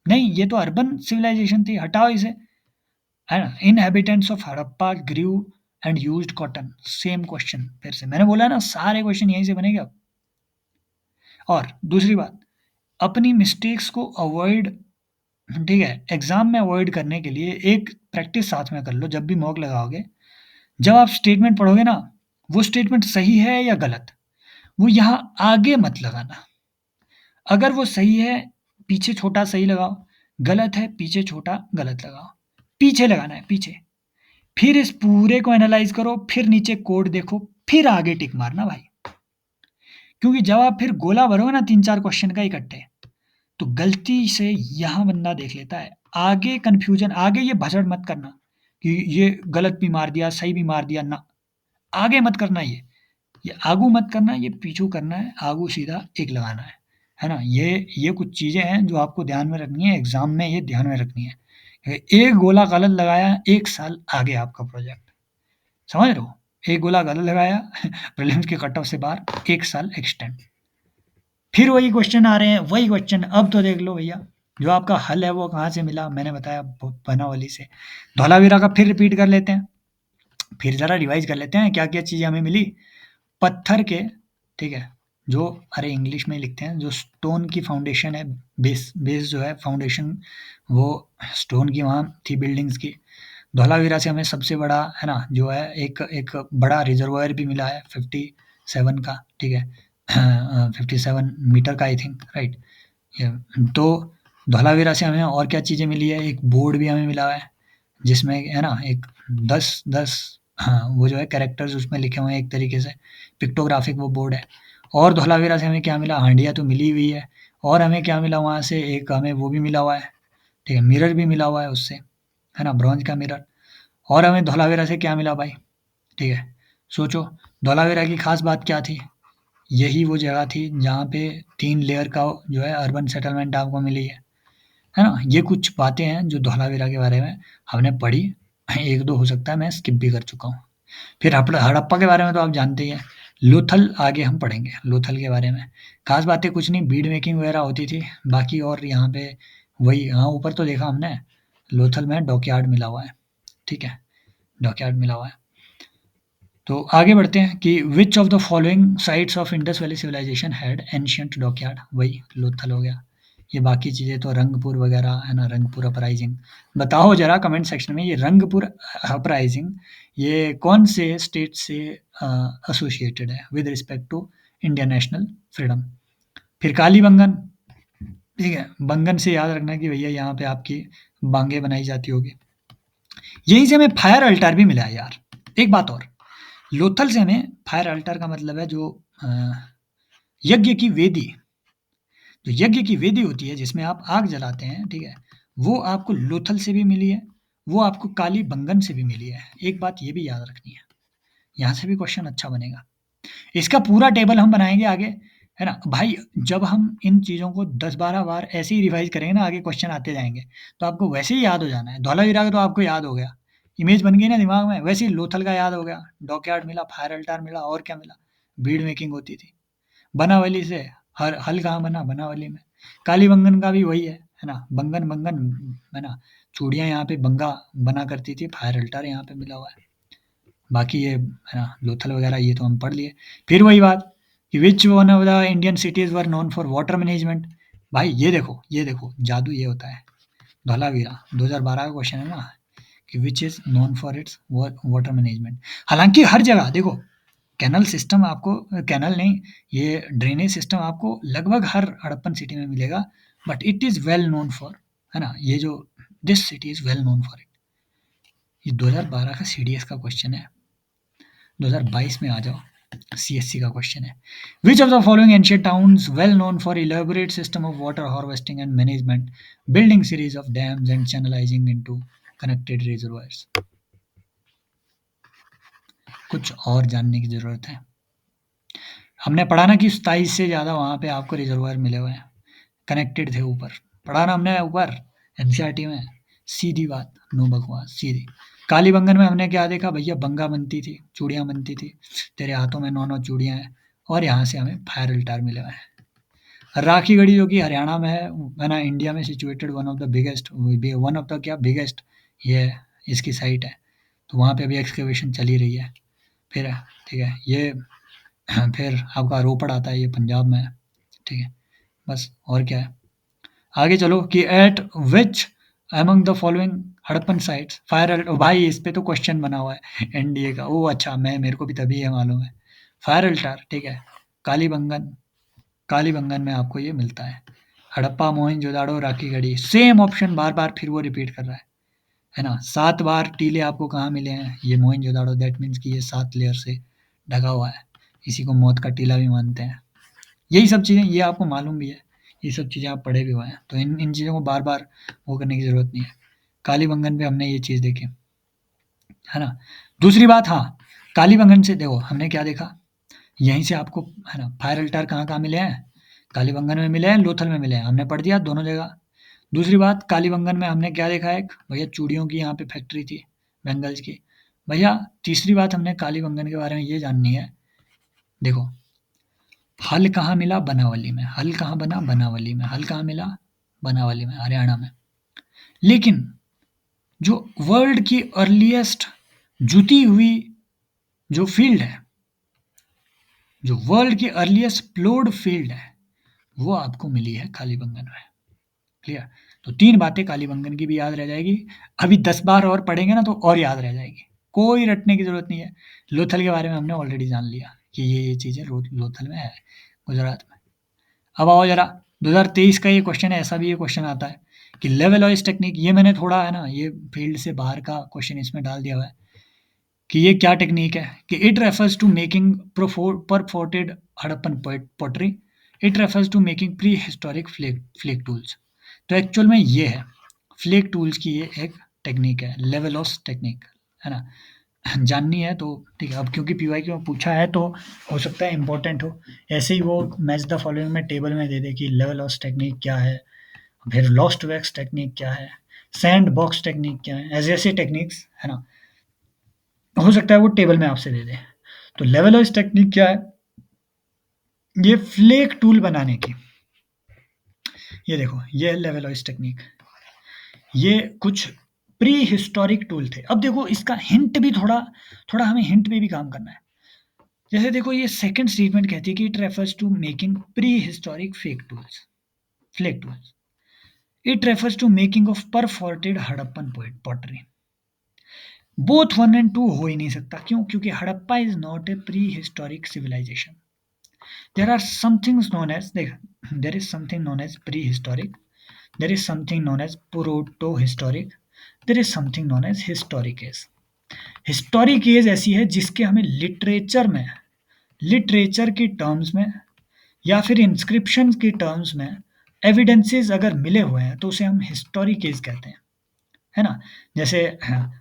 नहीं, ये तो अर्बन सिविलाइजेशन थी। हटाओ इसे, है ना। Inhabitants of Harappa grew and used cotton. Same question फिर से मैंने बोला ना, सारे क्वेश्चन यहीं से बनेंगे अब। और दूसरी बात, अपनी मिस्टेक्स को अवॉइड, ठीक है, एग्जाम में अवॉइड करने के लिए एक प्रैक्टिस साथ में कर लो। जब भी मॉक लगाओगे, जब आप स्टेटमेंट पढ़ोगे ना, वो स्टेटमेंट सही है या गलत, वो यहाँ आगे मत लगाना। अगर वो सही है, पीछे छोटा सही लगाओ। गलत है, पीछे छोटा गलत लगाओ। पीछे लगाना है, पीछे। फिर इस पूरे को एनालाइज करो, फिर नीचे कोड देखो, फिर आगे टिक मारना भाई। क्योंकि जब आप फिर गोला भरोगे ना 3-4 क्वेश्चन का इकट्ठे, तो गलती से यहाँ बंदा देख लेता है। आगे कन्फ्यूजन, आगे ये भसड़ मत करना कि ये गलत भी मार दिया, सही भी मार दिया ना। आगे मत करना ये आगू मत करना, ये पीछू करना है। आगू सीधा एक लगाना है ना। ये कुछ चीज़ें हैं जो आपको ध्यान में रखनी है, एग्ज़ाम में ये ध्यान में रखनी है। एक गोला गलत लगाया, 1 साल आगे आपका प्रोजेक्ट, समझ रहे हो? एक गोला गलत लगाया प्रीलिम्स के कट ऑफ से बाहर, 1 साल एक्सटेंड। फिर वही क्वेश्चन आ रहे हैं, वही क्वेश्चन। अब तो देख लो भैया, जो आपका हल है वो कहाँ से मिला। मैंने बताया बनावली से। धौलावीरा का फिर रिपीट कर लेते हैं, फिर ज़रा रिवाइज कर लेते हैं क्या क्या चीज़ें हमें मिली। पत्थर के, ठीक है, जो, अरे इंग्लिश में लिखते हैं, जो स्टोन की फाउंडेशन है, बेस बेस जो है फाउंडेशन, वो स्टोन की वहाँ थी, बिल्डिंग्स की। धौलावीरा से हमें सबसे बड़ा, है ना, जो है एक एक बड़ा रिजर्वायर भी मिला है 57 का, ठीक है, 57 मीटर का आई थिंक, राइट। तो धौलावीरा से हमें और क्या चीज़ें मिली है, एक बोर्ड भी हमें मिला हुआ है, जिसमें है ना एक 10 हाँ, वो जो है कैरेक्टर्स उसमें लिखे हुए हैं एक तरीके से, पिक्टोग्राफिक वो बोर्ड है। और धौलावीरा से हमें क्या मिला, हांडिया तो मिली हुई है, और हमें क्या मिला वहाँ से, एक हमें वो भी मिला हुआ है, ठीक है, मिरर भी मिला हुआ है उससे, है ना, ब्रॉन्ज का मिरर। और हमें धौलावीरा से क्या मिला भाई, ठीक है, सोचो, धौलावीरा की खास बात क्या थी, यही वो जगह थी जहाँ पे 3 लेयर का जो है अर्बन सेटलमेंट आपको मिली है ना? ये कुछ बातें हैं जो धौलावीरा के बारे में हमने पढ़ी, 1-2 हो सकता है मैं स्किप भी कर चुका हूँ। फिर हड़प्पा के बारे में तो आप जानते ही हैं। लोथल आगे हम पढ़ेंगे, लोथल के बारे में। खास बातें कुछ नहीं, बीड मेकिंग वगैरह होती थी, बाकी और यहाँ पे वही, हाँ, ऊपर तो देखा हमने, लोथल में डॉकयार्ड मिला हुआ है, ठीक है? डॉकयार्ड मिला हुआ है। तो आगे बढ़ते हैं कि which of the following sites of Indus valley civilisation had ancient dockyard, वही लोथल हो गया। ये बाकी चीज़ें तो रंगपुर वगैरह है ना, रंगपुर अपराइजिंग। बताओ ज़रा कमेंट सेक्शन में, ये रंगपुर अपराइजिंग ये कौन से स्टेट से एसोसिएटेड है with respect to Indian national freedom. फिर कालीबंगन, ठीक है, बंगन से याद रखना कि भैया यहाँ पे आपकी बांगे बनाई जाती होगी। यहीं से हमें फायर अल्टार भी मिला है यार। एक बात और, लोथल से हमें फायर अल्टार का मतलब है जो यज्ञ की वेदी, जो यज्ञ की वेदी होती है जिसमें आप आग जलाते हैं, ठीक है, वो आपको लोथल से भी मिली है, वो आपको काली बंगन से भी मिली है। एक बात ये भी याद रखनी है, यहाँ से भी क्वेश्चन अच्छा बनेगा। इसका पूरा टेबल हम बनाएंगे आगे, है ना भाई। जब हम इन चीज़ों को 10-12 बार ऐसे ही रिवाइज करेंगे ना, आगे क्वेश्चन आते जाएंगे, तो आपको वैसे ही याद हो जाना है। धौलावीरा का तो आपको याद हो गया, इमेज बन गई ना दिमाग में, वैसे ही लोथल का याद हो गया, डॉकयार्ड मिला, फायर अल्टार मिला, और क्या मिला, बीड मेकिंग होती थी। बनावली से हर हल कहाँ बना, बनावली में। कालीबंगन का भी वही है ना, बंगन बंगन, है ना, चूड़ियाँ यहाँ पे बंगा बना करती थी, फायर अल्टार यहाँ पे मिला हुआ है। बाकी ये है ना लोथल वगैरह ये तो हम पढ़ लिए। फिर वही बात कि which one of the Indian cities were known for water management. भाई ये देखो जादू ये होता है। धौलावीरा 2012 का क्वेश्चन है ना, कि which is known for its water management. हालाँकि हर जगह देखो, कैनल सिस्टम आपको, कैनल नहीं, ये ड्रेनेज सिस्टम आपको लगभग हर हड़प्पन सिटी में मिलेगा, but it is well known for, है ना, ये जो this city is well known for it. ये 2012 का सीडीएस का क्वेश्चन है। 2022 में आ जाओ, सीएससी का क्वेश्चन है। Which of the following ancient towns well known for elaborate system of water harvesting and management, building series of dams and channelising into connected reservoirs. कुछ और जानने की ज़रूरत है। हमने पढ़ा ना कि 27 से ज़्यादा वहाँ पे आपको रिजर्वायर मिले हुए हैं, कनेक्टेड थे ऊपर। पढ़ा ना हमने ऊपर एनसीईआरटी में। सीधी बात, नो बकवास, सीधी। कालीबंगन में हमने क्या देखा भैया, बंगा बनती थी, चूड़ियाँ बनती थी, तेरे हाथों में 9-9 चूड़ियाँ हैं, और यहाँ से हमें फायर अल्टार मिले हुए हैं। राखीगढ़ी जो कि हरियाणा में है ना, इंडिया में situated, one of the biggest, one of the क्या बिगेस्ट, ये इसकी साइट है। तो वहाँ पे अभी एक्सकवेशन चल ही रही है। फिर ठीक है, ये फिर आपका रोपड़ आता है, ये पंजाब में है, ठीक है। बस और क्या है, आगे चलो कि eight which among the following Harappan sites fire, भाई इस पे तो क्वेश्चन बना हुआ है एनडीए का, ओ अच्छा, मैं मेरे को भी तभी ये मालूम है। फायर अल्टार, ठीक है, कालीबंगन, कालीबंगन में आपको ये मिलता है। हड़प्पा, मोहनजोदाड़ो, राखीगढ़ी, सेम ऑप्शन बार बार फिर वो रिपीट कर रहा है ना। 7 बार टीले आपको कहाँ मिले हैं, ये मोहनजोदाड़ो, दैट मीन्स कि ये 7 लेयर से ढका हुआ है, इसी को मौत का टीला भी मानते हैं। यही सब चीज़ें ये आपको मालूम भी है, ये सब चीज़ें आप पढ़े भी हुए हैं, तो इन इन चीज़ों को बार-बार वो करने की ज़रूरत नहीं है। कालीबंगन पे हमने ये चीज़ देखी, है ना। दूसरी बात, हाँ, कालीबंगन से देखो हमने क्या देखा, यहीं से आपको है ना फायर अल्टार कहाँ-कहाँ मिले हैं, कालीबंगन में मिले हैं, लोथल में मिले हैं, हमने पढ़ दिया दोनों जगह। दूसरी बात, कालीबंगन में हमने क्या देखा, एक भैया चूड़ियों की यहाँ पे फैक्ट्री थी, बैंगल्स की। भैया तीसरी बात हमने कालीबंगन के बारे में ये जाननी है, देखो हल कहाँ मिला, बनावली में। हल कहाँ बना, बनावली में। हल कहाँ मिला, बनावली में, हरियाणा में। लेकिन जो वर्ल्ड की अर्लीस्ट जुती हुई जो फील्ड है, जो वर्ल्ड की अर्लीस्ट प्लोड फील्ड है, वो आपको मिली है कालीबंगन में। क्लियर। तो 3 बातें कालीबंगन की भी याद रह जाएगी। अभी 10 बार और पढ़ेंगे ना तो और याद रह जाएगी, कोई रटने की ज़रूरत नहीं है। लोथल के बारे में हमने ऑलरेडी जान लिया कि ये चीज़ें लोथल में है, गुजरात में। अब आओ ज़रा 2023 का ये क्वेश्चन है, ऐसा भी ये क्वेश्चन आता है कि लेवलॉइज टेक्निक, ये मैंने थोड़ा है ना ये फील्ड से बाहर का क्वेश्चन इसमें डाल दिया हुआ है कि ये क्या टेक्निक है, कि it refers to making perforated Harappan pottery, it refers to making prehistoric flake flake tools. तो एक्चुअल में ये है फ्लेक टूल्स की ये एक टेक्निक है, लेवलॉस टेक्निक, है ना। जाननी है तो ठीक है, अब क्योंकि पीवाईक्यू में पूछा है तो हो सकता है इंपॉर्टेंट हो। ऐसे ही वो मैच द फॉलोइंग में टेबल में दे दे कि लेवलॉस टेक्निक क्या है, फिर लॉस्ट वैक्स टेक्निक क्या है, सैंड बॉक्स टेक्निक क्या है, ऐसे ऐसे टेक्निक्स, है ना। हो सकता है वो टेबल में आपसे दे दे। तो लेवलॉइज टेक्निक क्या है, ये फ्लेक टूल बनाने की, ये देखो ये है लेवलॉइज टेक्निक। ये कुछ प्री हिस्टोरिक टूल थे। अब देखो इसका हिंट भी थोड़ा थोड़ा हमें हिंट पे भी काम करना है। जैसे देखो ये सेकंड स्टेटमेंट कहती है कि it refers to making prehistoric fake tools, flake tools. It refers to making of perforated Harappan pottery. Both one and two हो ही नहीं सकता, क्यों? क्योंकि Harappa is not a prehistoric civilization. There are somethings known as, देख, there is something known as prehistoric, there is something known as protohistoric, there is something known as historic age. Historic age ऐसी है जिसके हमें literature में, literature की terms में या फिर इंस्क्रिप्शन की टर्म्स में एविडेंसेस अगर मिले हुए हैं तो उसे हम हिस्टोरिक एज कहते हैं, है ना। जैसे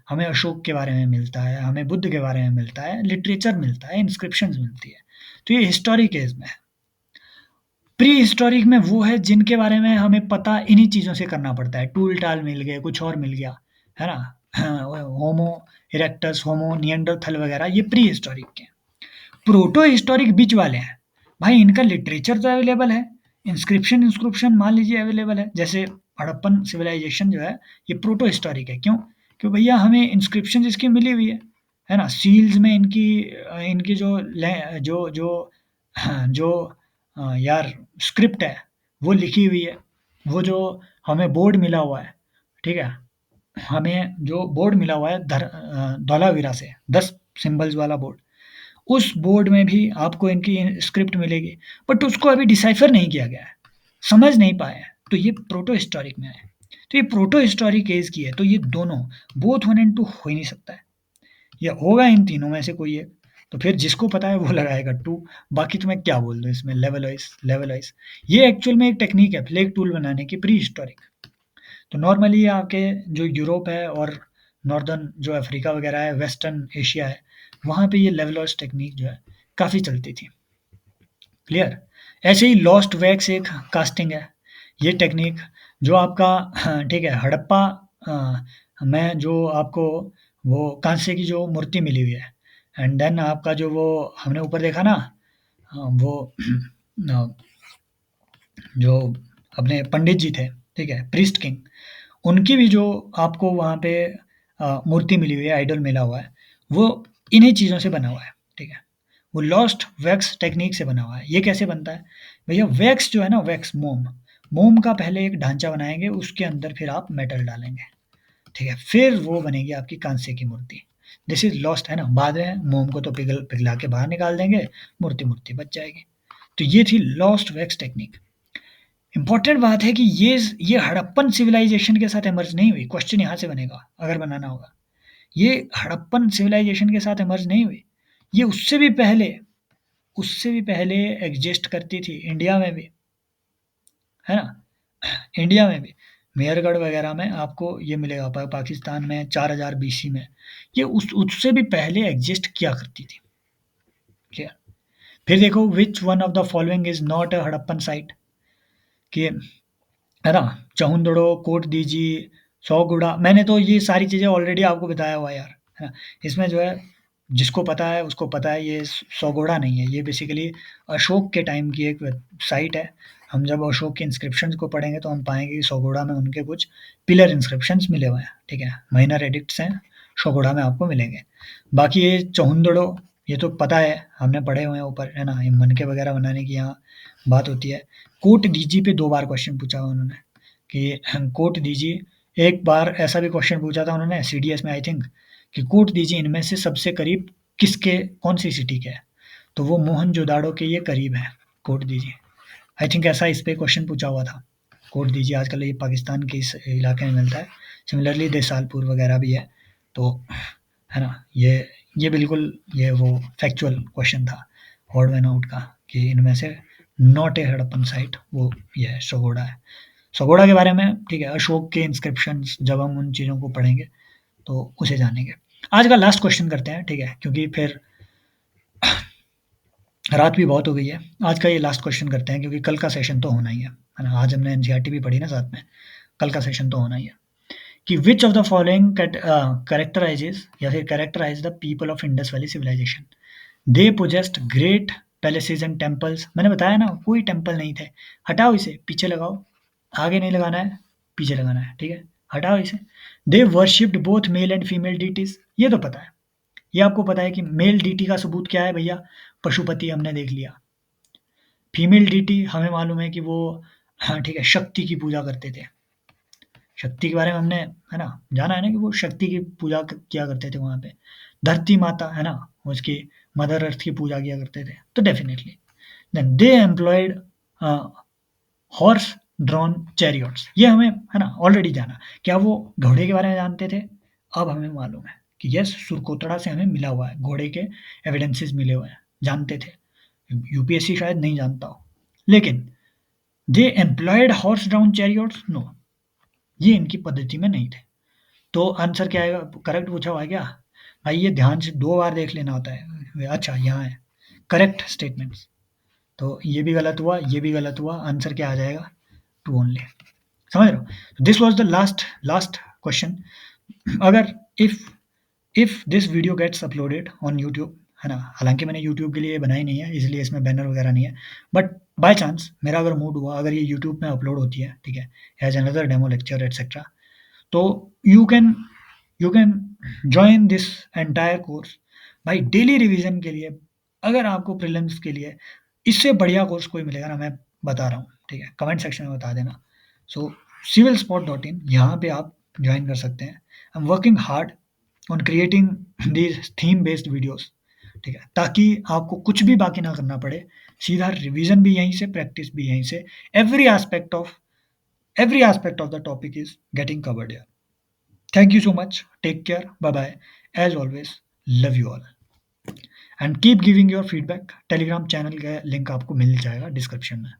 हमें अशोक के बारे में मिलता है, हमें बुद्ध के बारे में मिलता है, लिटरेचर मिलता है, इंस्क्रिप्शंस मिलती है, तो ये हिस्टोरिक एज में है। प्री हिस्टोरिक में वो है जिनके बारे में हमें पता इन्हीं चीज़ों से करना पड़ता है, टूल टाल मिल गए, कुछ और मिल गया, है ना। होमो इरेक्टस, होमो निएंडरथल वगैरह ये प्री हिस्टोरिक के। प्रोटो हिस्टोरिक बीच वाले हैं, भाई इनका लिटरेचर तो अवेलेबल है, इंस्क्रिप्शन इंस्क्रिप्शन मान लीजिए अवेलेबल है। जैसे हड़प्पन सिविलाइजेशन जो है ये प्रोटो हिस्टोरिक है, क्यों? क्यों भैया हमें इंस्क्रिप्शन इसकी मिली हुई है ना। सील्स में इनकी इनकी जो जो जो जो यार स्क्रिप्ट है वो लिखी हुई है। वो जो हमें बोर्ड मिला हुआ है, ठीक है, हमें जो बोर्ड मिला हुआ है धौलावीरा से 10 सिंबल्स वाला बोर्ड, उस बोर्ड में भी आपको इनकी स्क्रिप्ट मिलेगी, बट उसको अभी डिसाइफर नहीं किया गया है, समझ नहीं पाए हैं, तो ये प्रोटो हिस्टोरिक में है। तो ये प्रोटो हिस्टोरिक एज की है, तो ये दोनों बोथ वन एंड टू हो ही नहीं सकता है, या होगा इन तीनों में से कोई एक। तो फिर जिसको पता है वो लगाएगा टू, बाकी तो मैं क्या बोल दूँ इसमें, लेवल वाइज लेवल वाइज। ये एक्चुअल में एक टेक्निक है फ्लेक टूल बनाने की, प्री हिस्टोरिक। तो नॉर्मली ये आपके जो यूरोप है और नॉर्दर्न जो अफ्रीका वगैरह है, वेस्टर्न एशिया है, वहाँ पे ये लेवलॉस टेक्निक जो है काफ़ी चलती थी। क्लियर? ऐसे ही लॉस्ट वैक्स एक कास्टिंग है, ये टेक्निक जो आपका ठीक है, हड़प्पा में जो आपको वो कांसे की जो मूर्ति मिली हुई है, एंड देन आपका जो वो हमने ऊपर देखा ना, वो जो अपने पंडित जी थे, ठीक है, प्रीस्ट किंग, उनकी भी जो आपको वहाँ पे मूर्ति मिली हुई है, आइडल मिला हुआ है, वो इन्हीं चीज़ों से बना हुआ है, ठीक है। वो लॉस्ट वैक्स टेक्निक से बना हुआ है। ये कैसे बनता है? भैया वैक्स जो है ना, वैक्स मोम, मोम का पहले एक ढांचा बनाएँगे, उसके अंदर फिर आप मेटल डालेंगे, ठीक है, फिर वो बनेगी आपकी कांसे की मूर्ति। दिस इज़ लॉस्ट, है ना, बाद में मोम को तो पिघला के बाहर निकाल देंगे, मूर्ति बच जाएगी। तो ये थी लॉस्ट वैक्स टेक्निक। इम्पोर्टेंट बात है कि ये हड़प्पन सिविलाइजेशन के साथ इमर्ज नहीं हुई। क्वेश्चन यहाँ से बनेगा अगर बनाना होगा, ये हड़प्पन सिविलाइजेशन के साथ इमर्ज नहीं हुई, ये उससे भी पहले एग्जिस्ट करती थी इंडिया में भी, है ना। इंडिया में भी मेहरगढ़ वगैरह में आपको ये मिलेगा, पाकिस्तान में 4000 बीसी में, ये उससे भी पहले एग्जिस्ट किया करती थी। क्लियर? फिर देखो which one of the following is not a Harappan site, कि है ना, चहुंदड़ो, कोट दीजी, सौगुड़ा, मैंने तो ये सारी चीज़ें ऑलरेडी आपको बताया हुआ है यार, है ना। इसमें जो है जिसको पता है उसको पता है, ये सौगोड़ा नहीं है, ये बेसिकली अशोक के टाइम की एक साइट है। हम जब अशोक के इंस्क्रिप्शंस को पढ़ेंगे तो हम पाएंगे कि सौगोड़ा में उनके कुछ पिलर इंस्क्रिप्शंस मिले हुए हैं, ठीक है, माइनर एडिक्ट्स हैं, सौगोड़ा में आपको मिलेंगे। बाकी ये चहुंदड़ो, ये तो पता है, हमने पढ़े हुए हैं ऊपर, है ना, ये मनके वगैरह बनाने की यहाँ बात होती है। कोट डीजी पे 2 बार क्वेश्चन पूछा हुआ उन्होंने कि कोट दीजिए। एक बार ऐसा भी क्वेश्चन पूछा था उन्होंने सीडीएस में, आई थिंक, कि कोट दीजिए इनमें से सबसे करीब किसके, कौन सी सिटी के है? तो वो मोहनजोदाड़ो के ये करीब है, कोट दीजिए। आई थिंक ऐसा इस पे क्वेश्चन पूछा हुआ था। कोड दीजिए, आजकल ये पाकिस्तान के इस इलाके में मिलता है। सिमिलरली देसालपुर वगैरह भी है। तो है ना, ये बिल्कुल ये वो फैक्चुअल क्वेश्चन था ऑड वन आउट का, कि इनमें से नॉट ए हड़प्पन साइट वो ये है, सगोड़ा है। सगोड़ा के बारे में ठीक है, अशोक के इंस्क्रिप्शंस जब हम उन चीज़ों को पढ़ेंगे तो उसे जानेंगे। आज का लास्ट क्वेश्चन करते हैं, ठीक है, क्योंकि फिर रात भी बहुत हो गई है। आज का ये लास्ट क्वेश्चन करते हैं, क्योंकि कल का सेशन तो होना ही है ना? आज हमने एनसीईआरटी भी पढ़ी ना साथ में, कल का सेशन तो होना ही है। कि which of the following characterises या फिर characterise the people of Indus valley civilisation. They possessed great palaces and temples. मैंने बताया ना, कोई टेम्पल नहीं थे। हटाओ इसे, पीछे लगाओ, आगे नहीं लगाना है, पीछे लगाना है, ठीक है, हटाओ इसे। They worshipped both male and female deities, ये तो पता है। ये आपको पता है कि मेल डीटी का सबूत क्या है भैया? पशुपति हमने देख लिया। फीमेल डीटी हमें मालूम है कि वो, हाँ ठीक है, शक्ति की पूजा करते थे। शक्ति के बारे में हमने, है ना, जाना है ना कि वो शक्ति की पूजा किया करते थे वहाँ पे। धरती माता है ना, उसकी मदर अर्थ की पूजा किया करते थे। तो definitely then they employed horse drawn chariots, ये हमें है ना ऑलरेडी जाना। क्या वो घोड़े के बारे में जानते थे? अब हमें मालूम है कि यस, सुरकोतड़ा से हमें मिला हुआ है, घोड़े के एविडेंसेस मिले हुए हैं, जानते थे। यूपीएससी शायद नहीं जानता हो, लेकिन they employed horse drawn chariots, no, ये इनकी पद्धति में नहीं थे। तो आंसर क्या आएगा? करेक्ट पूछा हुआ है क्या भाई? ये ध्यान से 2 बार देख लेना होता है। अच्छा, यहाँ है करेक्ट स्टेटमेंट्स। तो ये भी गलत हुआ, ये भी गलत हुआ। आंसर क्या आ जाएगा? 2 ओनली। समझ रहे हो? This was the last last question. अगर if if this video gets uploaded on YouTube, है ना, हालाँकि मैंने यूट्यूब के लिए बनाई नहीं है, इसलिए इसमें बैनर वगैरह नहीं है। बट बाय चांस मेरा अगर मूड हुआ, अगर ये यूट्यूब में अपलोड होती है, ठीक है, as another demo lecture etcetera, तो you can join this entire course भाई, डेली रिवीजन के लिए। अगर आपको प्रीलिम्स के लिए इससे बढ़िया कोर्स कोई मिलेगा ना, मैं बता रहा हूँ, ठीक है, कमेंट सेक्शन में बता देना। सो civilspot.in, यहाँ पे आप ज्वाइन कर सकते हैं। I am working hard on creating these theme based videos, ठीक है, ताकि आपको कुछ भी बाकी ना करना पड़े। सीधा रिवीजन भी यहीं से, प्रैक्टिस भी यहीं से। Every aspect of the topic is getting covered here. Thank you so much, take care, bye bye, as always, love you all, and keep giving your feedback. Telegram channel का link आपको मिल जाएगा description में।